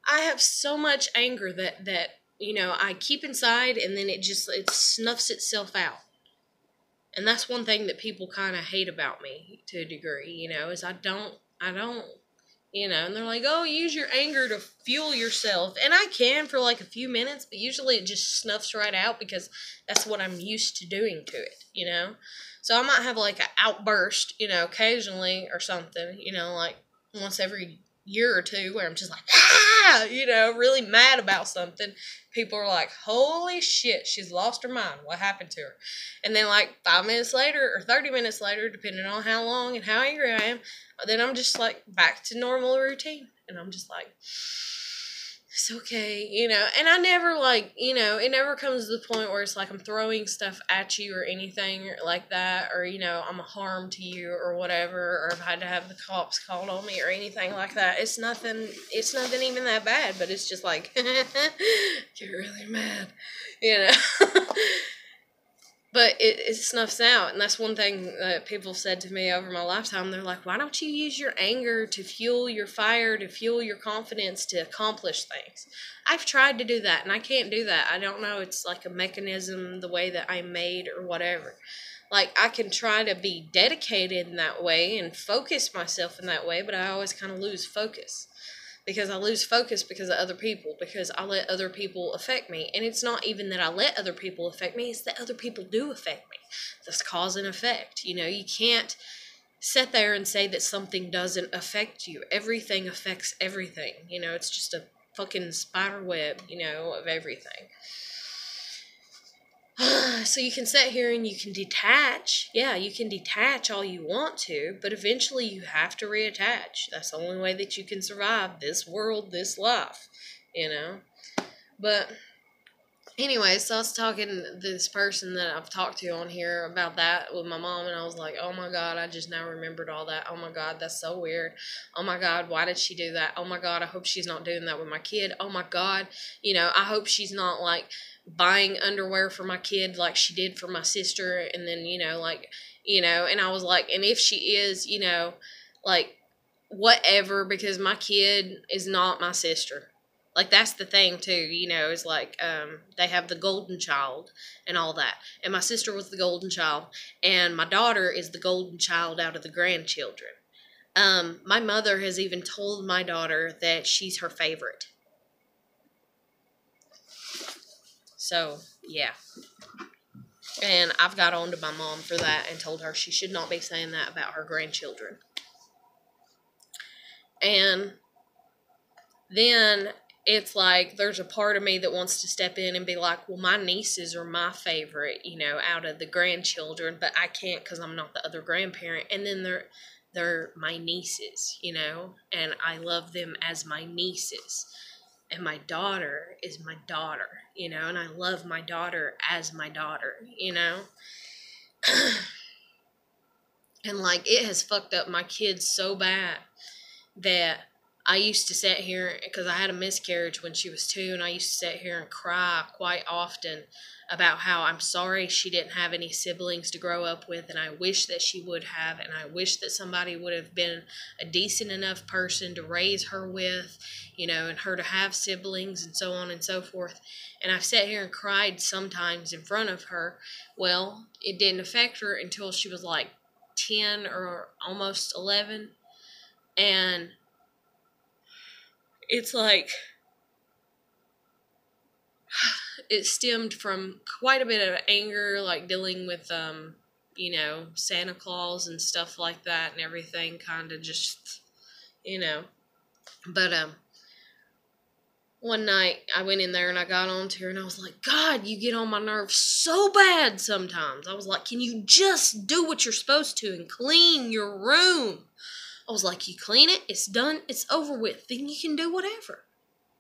I have so much anger that I keep inside, and then it snuffs itself out. And that's one thing that people kind of hate about me to a degree, is I don't, and they're like, oh, use your anger to fuel yourself. And I can for like a few minutes, but usually it just snuffs right out because that's what I'm used to doing to it, So I might have like an outburst, occasionally or something, like once every year or two where I'm just like, really mad about something. People are like, holy shit, she's lost her mind. What happened to her? And then like 5 minutes later or 30 minutes later, depending on how long and how angry I am, then I'm just like back to normal routine. And I'm just like, it's okay, and I never it never comes to the point where it's like I'm throwing stuff at you or anything like that, or, I'm a harm to you or whatever, or I've had to have the cops called on me or anything like that. It's nothing even that bad, but it's just like, get really mad, But it snuffs out, and that's one thing that people said to me over my lifetime. They're like, why don't you use your anger to fuel your fire, to fuel your confidence, to accomplish things? I've tried to do that, and I can't do that. I don't know. It's like a mechanism, the way that I'm made or whatever. Like, I can try to be dedicated in that way and focus myself in that way, but I always kind of lose focus. Because I lose focus because of other people, because I let other people affect me. And it's not even that I let other people affect me, it's that other people do affect me. That's cause and effect. You can't sit there and say that something doesn't affect you. Everything affects everything. It's just a fucking spider web, of everything. So you can sit here and you can detach. Yeah, you can detach all you want to, but eventually you have to reattach. That's the only way that you can survive this world, this life, But anyway, so I was talking to this person that I've talked to on here about that with my mom, and I was like, oh my God, I just now remembered all that. Oh my God, that's so weird. Oh my God, why did she do that? Oh my God, I hope she's not doing that with my kid. Oh my God, I hope she's not like buying underwear for my kid like she did for my sister, and then, and I was like, and if she is, like, whatever, because my kid is not my sister. Like, that's the thing, too, is like, they have the golden child and all that, and my sister was the golden child, and my daughter is the golden child out of the grandchildren. My mother has even told my daughter that she's her favorite. So, yeah. And I've got on to my mom for that and told her she should not be saying that about her grandchildren. And then it's like there's a part of me that wants to step in and be like, well, my nieces are my favorite, out of the grandchildren, but I can't because I'm not the other grandparent. And then they're my nieces, and I love them as my nieces. And my daughter is my daughter, and I love my daughter as my daughter, And, like, it has fucked up my kids so bad that I used to sit here, because I had a miscarriage when she was 2, and I used to sit here and cry quite often about how I'm sorry she didn't have any siblings to grow up with, and I wish that she would have, and I wish that somebody would have been a decent enough person to raise her with, and her to have siblings, and so on and so forth. And I've sat here and cried sometimes in front of her. Well, it didn't affect her until she was like 10 or almost 11, and it's like, it stemmed from quite a bit of anger, like dealing with, Santa Claus and stuff like that and everything, kind of just, But, one night I went in there and I got on to her and I was like, God, you get on my nerves so bad sometimes. I was like, can you just do what you're supposed to and clean your room? I was like, you clean it, it's done, it's over with, then you can do whatever.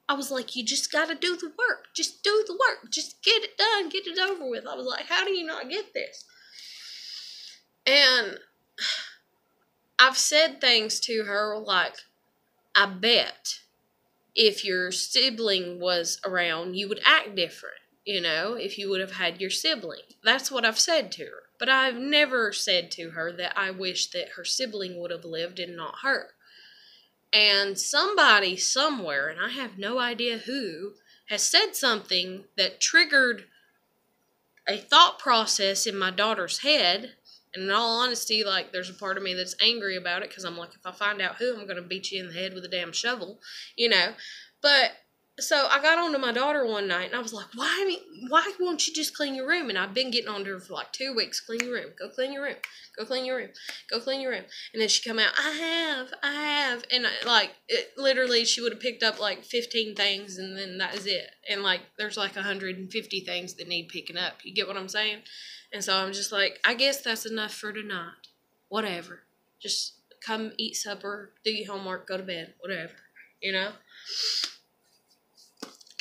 I was like, you just got to do the work. Just do the work. Just get it done. Get it over with. I was like, how do you not get this? And I've said things to her like, I bet if your sibling was around, you would act different, if you would have had your sibling. That's what I've said to her. But I've never said to her that I wish that her sibling would have lived and not her. And somebody somewhere, and I have no idea who, has said something that triggered a thought process in my daughter's head. And in all honesty, like, there's a part of me that's angry about it, because I'm like, if I find out who, I'm going to beat you in the head with a damn shovel, But, so I got on to my daughter one night, and I was like, why won't you just clean your room? And I've been getting on to her for like 2 weeks. Clean your room. Go clean your room. Go clean your room. Go clean your room. And then she come out, I have. And, literally, she would have picked up, like, 15 things, and then that is it. And, like, there's, like, 150 things that need picking up. You get what I'm saying? And so I'm just like, I guess that's enough for tonight. Whatever. Just come eat supper, do your homework, go to bed. Whatever.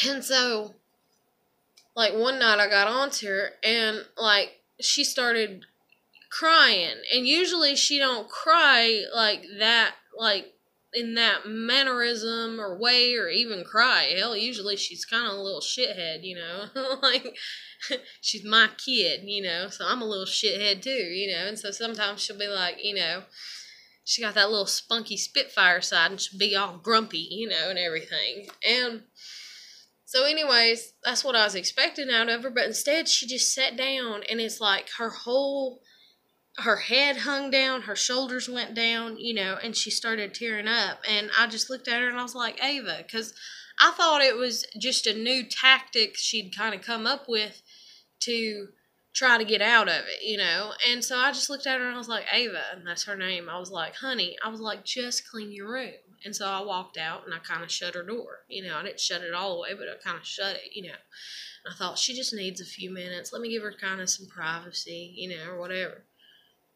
And so, like, one night I got onto her, and, like, she started crying. And usually she don't cry like that, like, in that mannerism or way, or even cry. Hell, usually she's kind of a little shithead, like, she's my kid, so I'm a little shithead too, and so sometimes she'll be like, she got that little spunky Spitfire side, and she'll be all grumpy, and everything. And so anyways, that's what I was expecting out of her, but instead she just sat down, and it's like her head hung down, her shoulders went down, and she started tearing up. And I just looked at her, and I was like, Ava, because I thought it was just a new tactic she'd kind of come up with to try to get out of it, And so I just looked at her, and I was like, Ava, and that's her name. I was like, honey, just clean your room. And so I walked out, and I kind of shut her door. I didn't shut it all the way, but I kind of shut it, And I thought, she just needs a few minutes. Let me give her kind of some privacy, or whatever.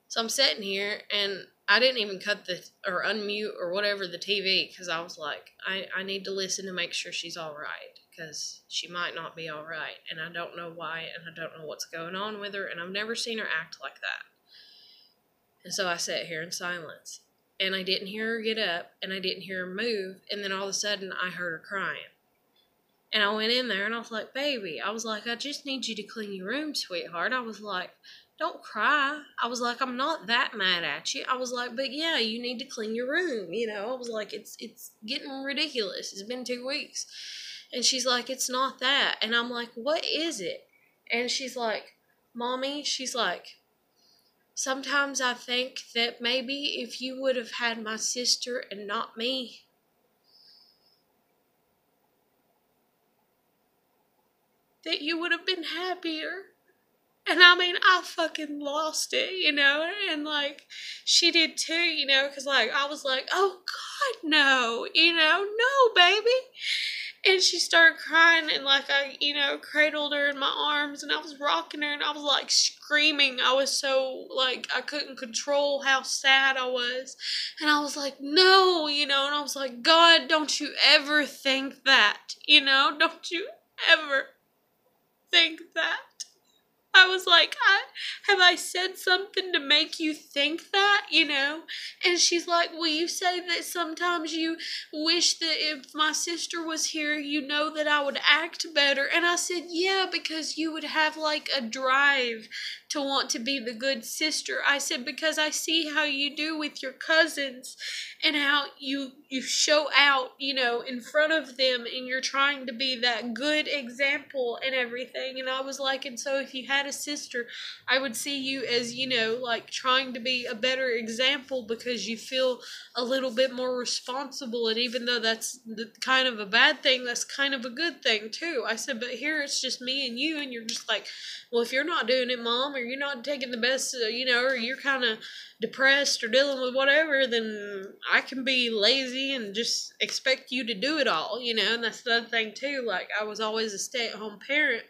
So I'm sitting here, and I didn't even cut or unmute or whatever the TV, because I was like, I need to listen to make sure she's all right, because she might not be all right, and I don't know why, and I don't know what's going on with her, and I've never seen her act like that. And so I sat here in silence, and I didn't hear her get up, and I didn't hear her move, and then all of a sudden I heard her crying. And I went in there, and I was like, baby, I was like, I just need you to clean your room, sweetheart. I was like, don't cry. I was like, I'm not that mad at you. I was like, but yeah, you need to clean your room. I was like, it's getting ridiculous. It's been 2 weeks. And she's like, it's not that. And I'm like, what is it? And she's like, Mommy, she's like, sometimes I think that maybe if you would have had my sister and not me, that you would have been happier. And I mean, I fucking lost it, and like, she did too, because like, I was like, oh God, no, no, baby. And she started crying, and like, I, cradled her in my arms, and I was rocking her, and I was like screaming. I was so, like, I couldn't control how sad I was. And I was like, no, and I was like, God, don't you ever think that, don't you ever think that. I was like, have I said something to make you think that, And she's like, well, you say that sometimes you wish that if my sister was here, that I would act better. And I said, yeah, because you would have like a drive to want to be the good sister. I said, because I see how you do with your cousins and how you show out, in front of them, and you're trying to be that good example and everything. And I was like, and so if you had a sister, I would see you as, like trying to be a better example, because you feel a little bit more responsible. And even though that's kind of a bad thing, that's kind of a good thing too. I said, but here it's just me and you, and you're just like, well, if you're not doing it, Mom, or you're not taking the best, or you're kind of depressed or dealing with whatever, then I can be lazy and just expect you to do it all, and that's the other thing too. Like, I was always a stay-at-home parent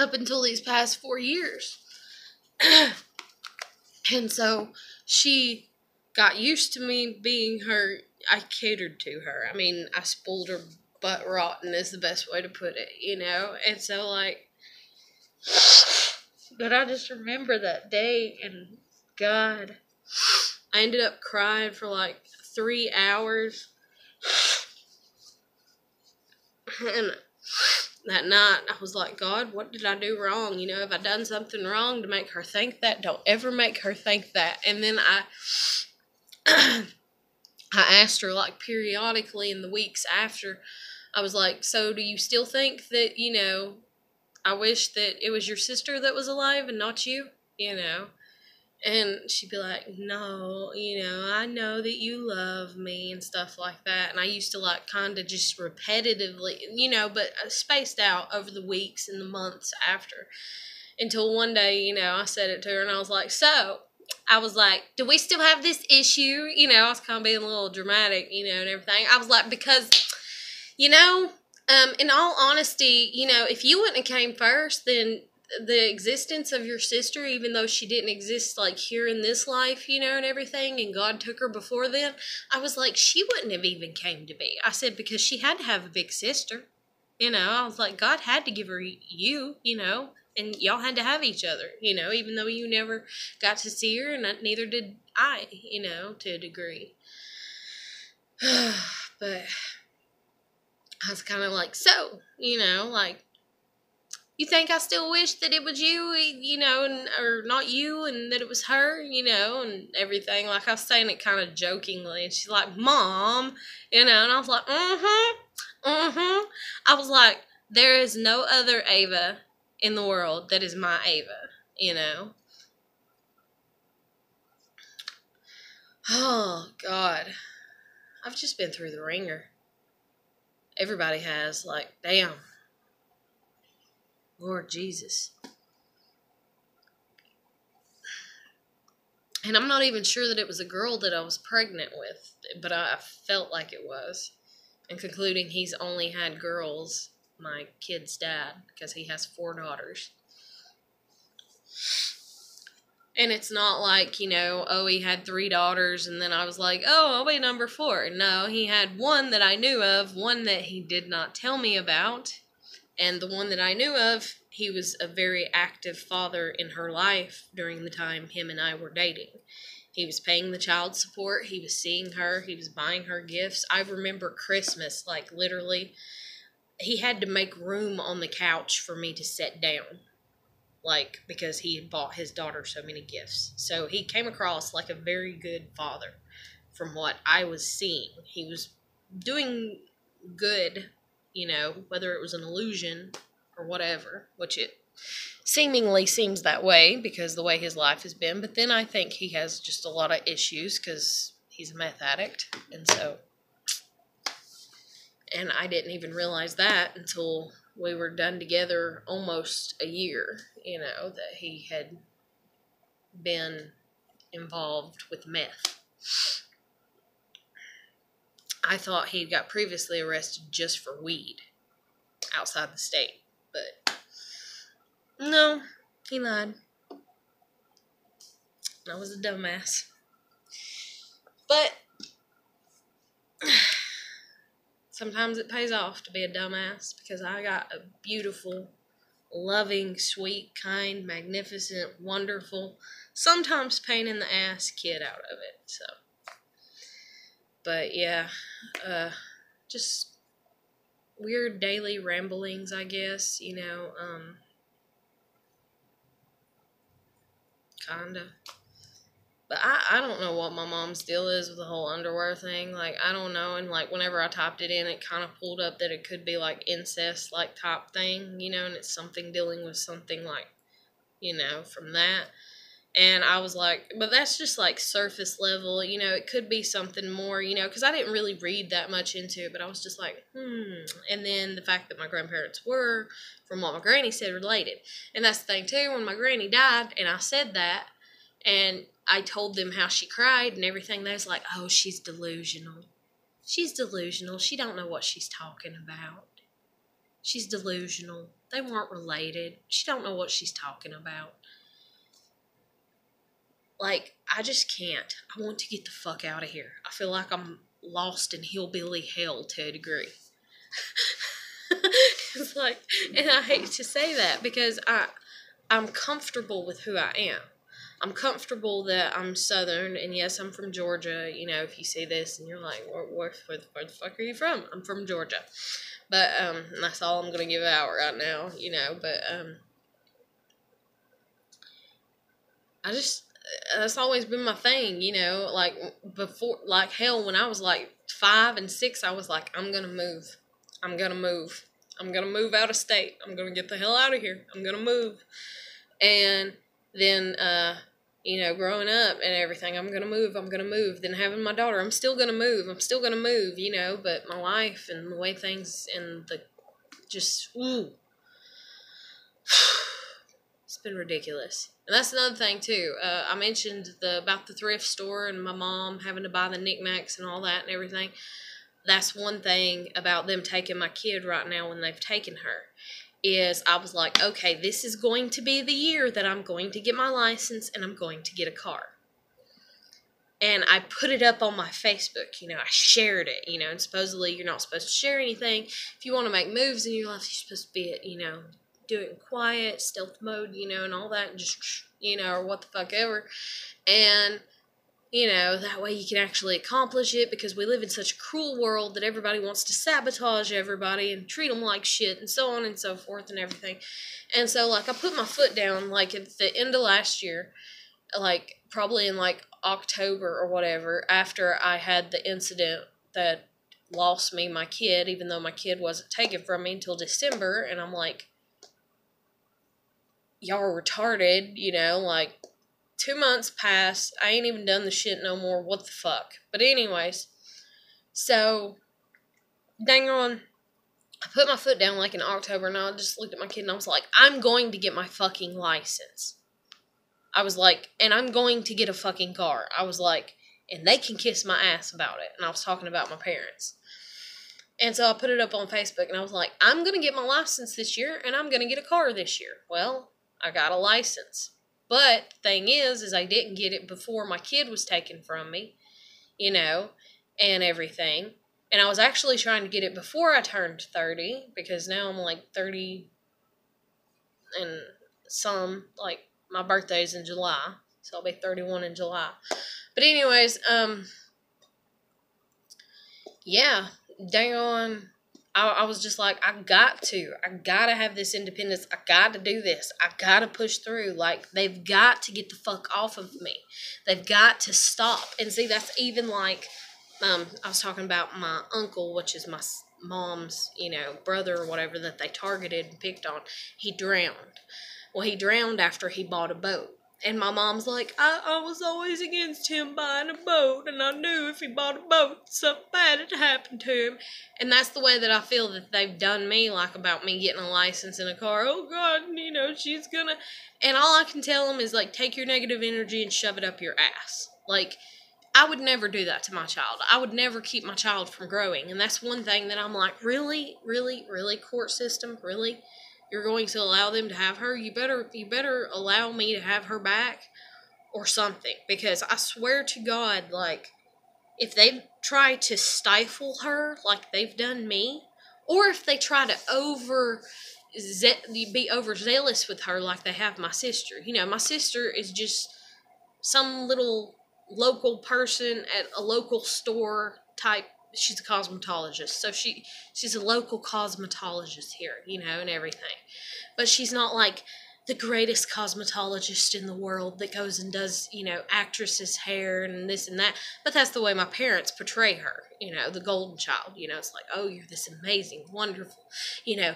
up until these past 4 years. And so she got used to me being her. I catered to her. I mean, I spoiled her butt rotten is the best way to put it, you know? And so, like, but I just remember that day, and God, I ended up crying for like 3 hours. And that night, I was like, God, what did I do wrong? You know, have I done something wrong to make her think that? Don't ever make her think that. And then I asked her, like, periodically in the weeks after, I was like, so do you still think that, you know, I wish that it was your sister that was alive and not you, you know? And she'd be like, no, you know, I know that you love me and stuff like that. And I used to, like, kind of just repetitively, you know, but spaced out over the weeks and the months after. Until one day, you know, I said it to her and I was like, so, I was like, do we still have this issue? You know, I was kind of being a little dramatic, you know, and everything. I was like, because, you know, in all honesty, you know, if you wouldn't have came first, then the existence of your sister, even though she didn't exist, like, here in this life, you know, and everything, and God took her before then, I was like, she wouldn't have even came to be. I said, because she had to have a big sister, you know. I was like, God had to give her you, you know, and y'all had to have each other, you know, even though you never got to see her, and neither did I, you know, to a degree. But I was kind of like, so, you know, like, you think I still wish that it was you, you know, and or not you, and that it was her, you know, and everything. Like, I was saying it kind of jokingly, and she's like, Mom, you know, and I was like, I was like, there is no other Ava in the world that is my Ava, you know. Oh, God. I've just been through the ringer. Everybody has, like, damn. Lord Jesus. And I'm not even sure that it was a girl that I was pregnant with, but I felt like it was. And concluding he's only had girls, my kid's dad, because he has 4 daughters. And it's not like, you know, oh, he had 3 daughters, and then I was like, oh, I'll be number 4. No, he had 1 that I knew of, 1 that he did not tell me about, and the 1 that I knew of, he was a very active father in her life during the time him and I were dating. He was paying the child support, he was seeing her, he was buying her gifts. I remember Christmas, like, literally, he had to make room on the couch for me to sit down. Like, because he had bought his daughter so many gifts. So he came across like a very good father from what I was seeing. He was doing good, you know, whether it was an illusion or whatever, which it seemingly seems that way because the way his life has been. But then I think he has just a lot of issues because he's a meth addict. And so, and I didn't even realize that until we were done together almost a year, you know, that he had been involved with meth. I thought he got previously arrested just for weed outside the state, but no, he lied. I was a dumbass. But sometimes it pays off to be a dumbass because I got a beautiful, loving, sweet, kind, magnificent, wonderful, sometimes pain in the ass kid out of it. So, but yeah, just weird daily ramblings, I guess, you know, kinda. But I don't know what my mom's deal is with the whole underwear thing. Like, I don't know. And, like, whenever I typed it in, it kind of pulled up that it could be, like, incest, like, type thing, you know, and it's something dealing with something, like, you know, from that. And I was like, but that's just, like, surface level, you know, it could be something more, you know, because I didn't really read that much into it, but I was just like, And then the fact that my grandparents were, from what my granny said, related. And that's the thing, too, when my granny died, and I said that, and I told them how she cried and everything, they was like, oh, she's delusional. She's delusional. She don't know what she's talking about. She's delusional. They weren't related. She don't know what she's talking about. like, I just can't. I want to get the fuck out of here. I feel like I'm lost in hillbilly hell to a degree. It's like, and I hate to say that because I'm comfortable with who I am. I'm comfortable that I'm Southern, and yes, I'm from Georgia. You know, if you see this and you're like, where the fuck are you from? I'm from Georgia. But, that's all I'm going to give out right now, you know, but, that's always been my thing, you know, like, before, like, hell, when I was, like, 5 and 6, I was like, I'm going to move. I'm going to move. I'm going to move out of state. I'm going to get the hell out of here. I'm going to move. And then, you know, growing up and everything, I'm going to move. I'm going to move. Then having my daughter, I'm still going to move. I'm still going to move, you know, but my life and the way things and the just, ooh. It's been ridiculous. And that's another thing, too. I mentioned about the thrift store and my mom having to buy the knickknacks and all that and everything. That's one thing about them taking my kid right now when they've taken her. Is I was like, okay, this is going to be the year that I'm going to get my license and I'm going to get a car. And I put it up on my Facebook, you know, I shared it, you know, and supposedly you're not supposed to share anything. If you want to make moves in your life, you're supposed to be, you know, do it in quiet, stealth mode, you know, and all that, and just, you know, or what the fuck ever. And, you know, that way you can actually accomplish it, because we live in such a cruel world that everybody wants to sabotage everybody and treat them like shit and so on and so forth and everything. And so, like, I put my foot down, like, at the end of last year, like, probably in, like, October or whatever, after I had the incident that lost me my kid, even though my kid wasn't taken from me until December, and I'm like, y'all are retarded, you know, like, 2 months passed, I ain't even done the shit no more, what the fuck. But anyways, so, dang on, I put my foot down, like, in October, and I just looked at my kid, and I was like, I'm going to get my fucking license. I was like, and I'm going to get a fucking car. I was like, and they can kiss my ass about it. And I was talking about my parents. And so I put it up on Facebook, and I was like, I'm going to get my license this year, and I'm going to get a car this year. Well, I got a license. But the thing is I didn't get it before my kid was taken from me, you know, and everything. And I was actually trying to get it before I turned 30, because now I'm like 30 and some, like, my birthday's in July, so I'll be 31 in July. But anyways, yeah, dang on, I was just like, I gotta have this independence, I gotta do this, I gotta push through, like, they've got to get the fuck off of me, they've got to stop. And see, that's even like, I was talking about my uncle, which is my mom's, you know, brother or whatever, that they targeted and picked on. He drowned. Well, he drowned after he bought a boat. And my mom's like, I was always against him buying a boat, and I knew if he bought a boat, something bad had happened to him. And that's the way that I feel that they've done me, like, about me getting a license in a car. Oh, God, you know, she's gonna... And all I can tell them is, like, take your negative energy and shove it up your ass. Like, I would never do that to my child. I would never keep my child from growing. And that's one thing that I'm like, really, really, really, court system, really? You're going to allow them to have her? You better allow me to have her back or something. Because I swear to God, like, if they try to stifle her like they've done me, or if they try to be overzealous with her like they have my sister. You know, my sister is just some little local person at a local store type. She's a cosmetologist, so she's a local cosmetologist here, you know, and everything. But she's not like the greatest cosmetologist in the world that goes and does, you know, actresses' hair and this and that. But that's the way my parents portray her, you know, the golden child. You know, it's like, oh, you're this amazing, wonderful, you know,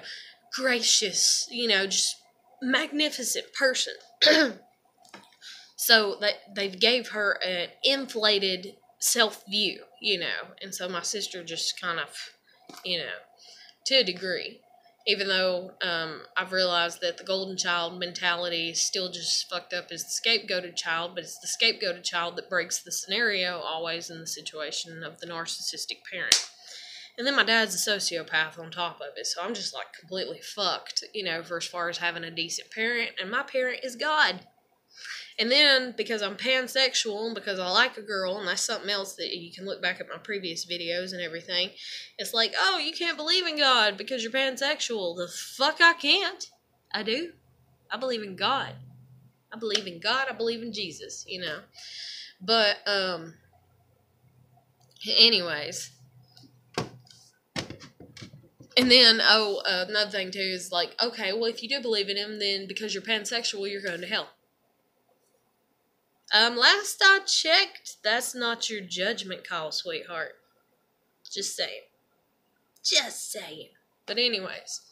gracious, you know, just magnificent person. So they gave her an inflated self-view, you know, and so my sister just kind of, you know, to a degree, even though I've realized that the golden child mentality is still just fucked up as the scapegoated child, but it's the scapegoated child that breaks the scenario always in the situation of the narcissistic parent. And then my dad's a sociopath on top of it, so I'm just like completely fucked, you know, for as far as having a decent parent, and my parent is God. And then, because I'm pansexual, and because I like a girl, and that's something else that you can look back at my previous videos and everything, it's like, oh, you can't believe in God because you're pansexual. The fuck I can't. I do. I believe in God. I believe in God. I believe in Jesus, you know. But, anyways. And then, another thing too is like, okay, well, if you do believe in him, then because you're pansexual, you're going to hell. Last I checked, that's not your judgment call, sweetheart. Just saying. Just saying. But anyways.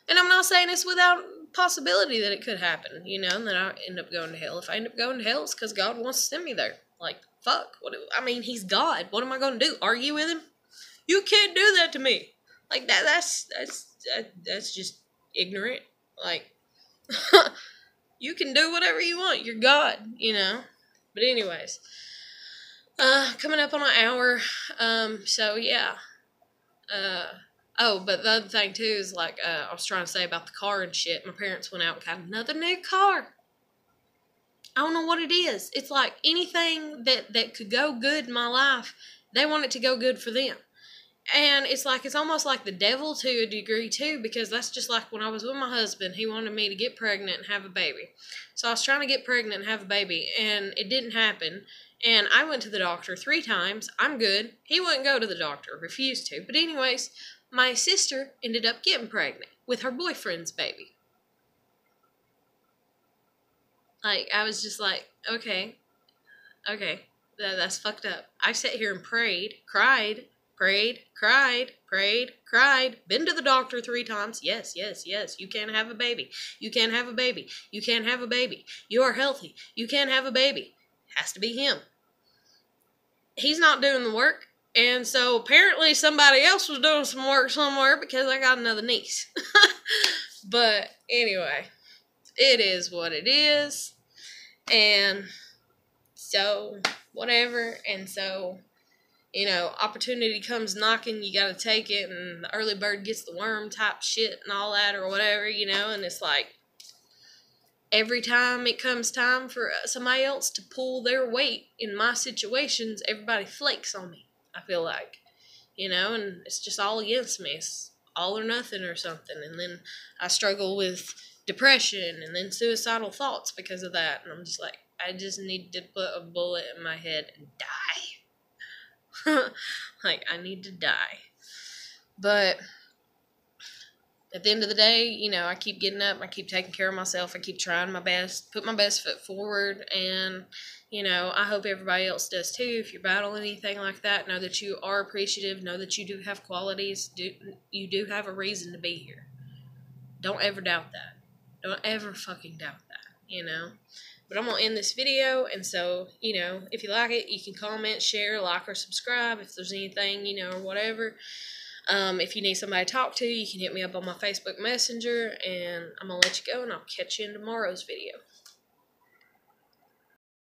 And I'm not saying this without possibility that it could happen, you know, and that I end up going to hell. If I end up going to hell, it's because God wants to send me there. Like, fuck. He's God. What am I going to do? Argue with him? You can't do that to me. Like, that's just ignorant. Like, you can do whatever you want. You're God, you know. But anyways, coming up on an hour. So yeah. But the other thing too is like, I was trying to say about the car and shit. My parents went out and got another new car. I don't know what it is. It's like anything that could go good in my life, they want it to go good for them. And it's like, it's almost like the devil to a degree too, because that's just like when I was with my husband, he wanted me to get pregnant and have a baby. So I was trying to get pregnant and have a baby, and it didn't happen. And I went to the doctor 3 times. I'm good. He wouldn't go to the doctor, refused to. But anyways, my sister ended up getting pregnant with her boyfriend's baby. Like, I was just like, okay, that's fucked up. I sat here and prayed, cried, been to the doctor 3 times. Yes, you can't have a baby. You can't have a baby. You can't have a baby. You are healthy. You can't have a baby. Has to be him. He's not doing the work. And so apparently somebody else was doing some work somewhere because I got another niece. But anyway, it is what it is. And so, whatever. And so, you know, opportunity comes knocking, you gotta take it, and the early bird gets the worm type shit and all that or whatever, you know, and it's like, every time it comes time for somebody else to pull their weight in my situations, everybody flakes on me, I feel like, you know, and it's just all against me. It's all or nothing or something, and then I struggle with depression and then suicidal thoughts because of that, and I'm just like, I just need to put a bullet in my head and die. Like, I need to die. But at the end of the day, you know, I keep getting up, I keep taking care of myself, I keep trying my best, put my best foot forward, and, you know, I hope everybody else does too. If you're battling anything like that, know that you are appreciative, know that you do have qualities, you do have a reason to be here. Don't ever doubt that. Don't ever fucking doubt that, you know. But I'm going to end this video, and so, you know, if you like it, you can comment, share, like, or subscribe if there's anything, you know, or whatever. If you need somebody to talk to, you can hit me up on my Facebook Messenger, and I'm going to let you go, and I'll catch you in tomorrow's video.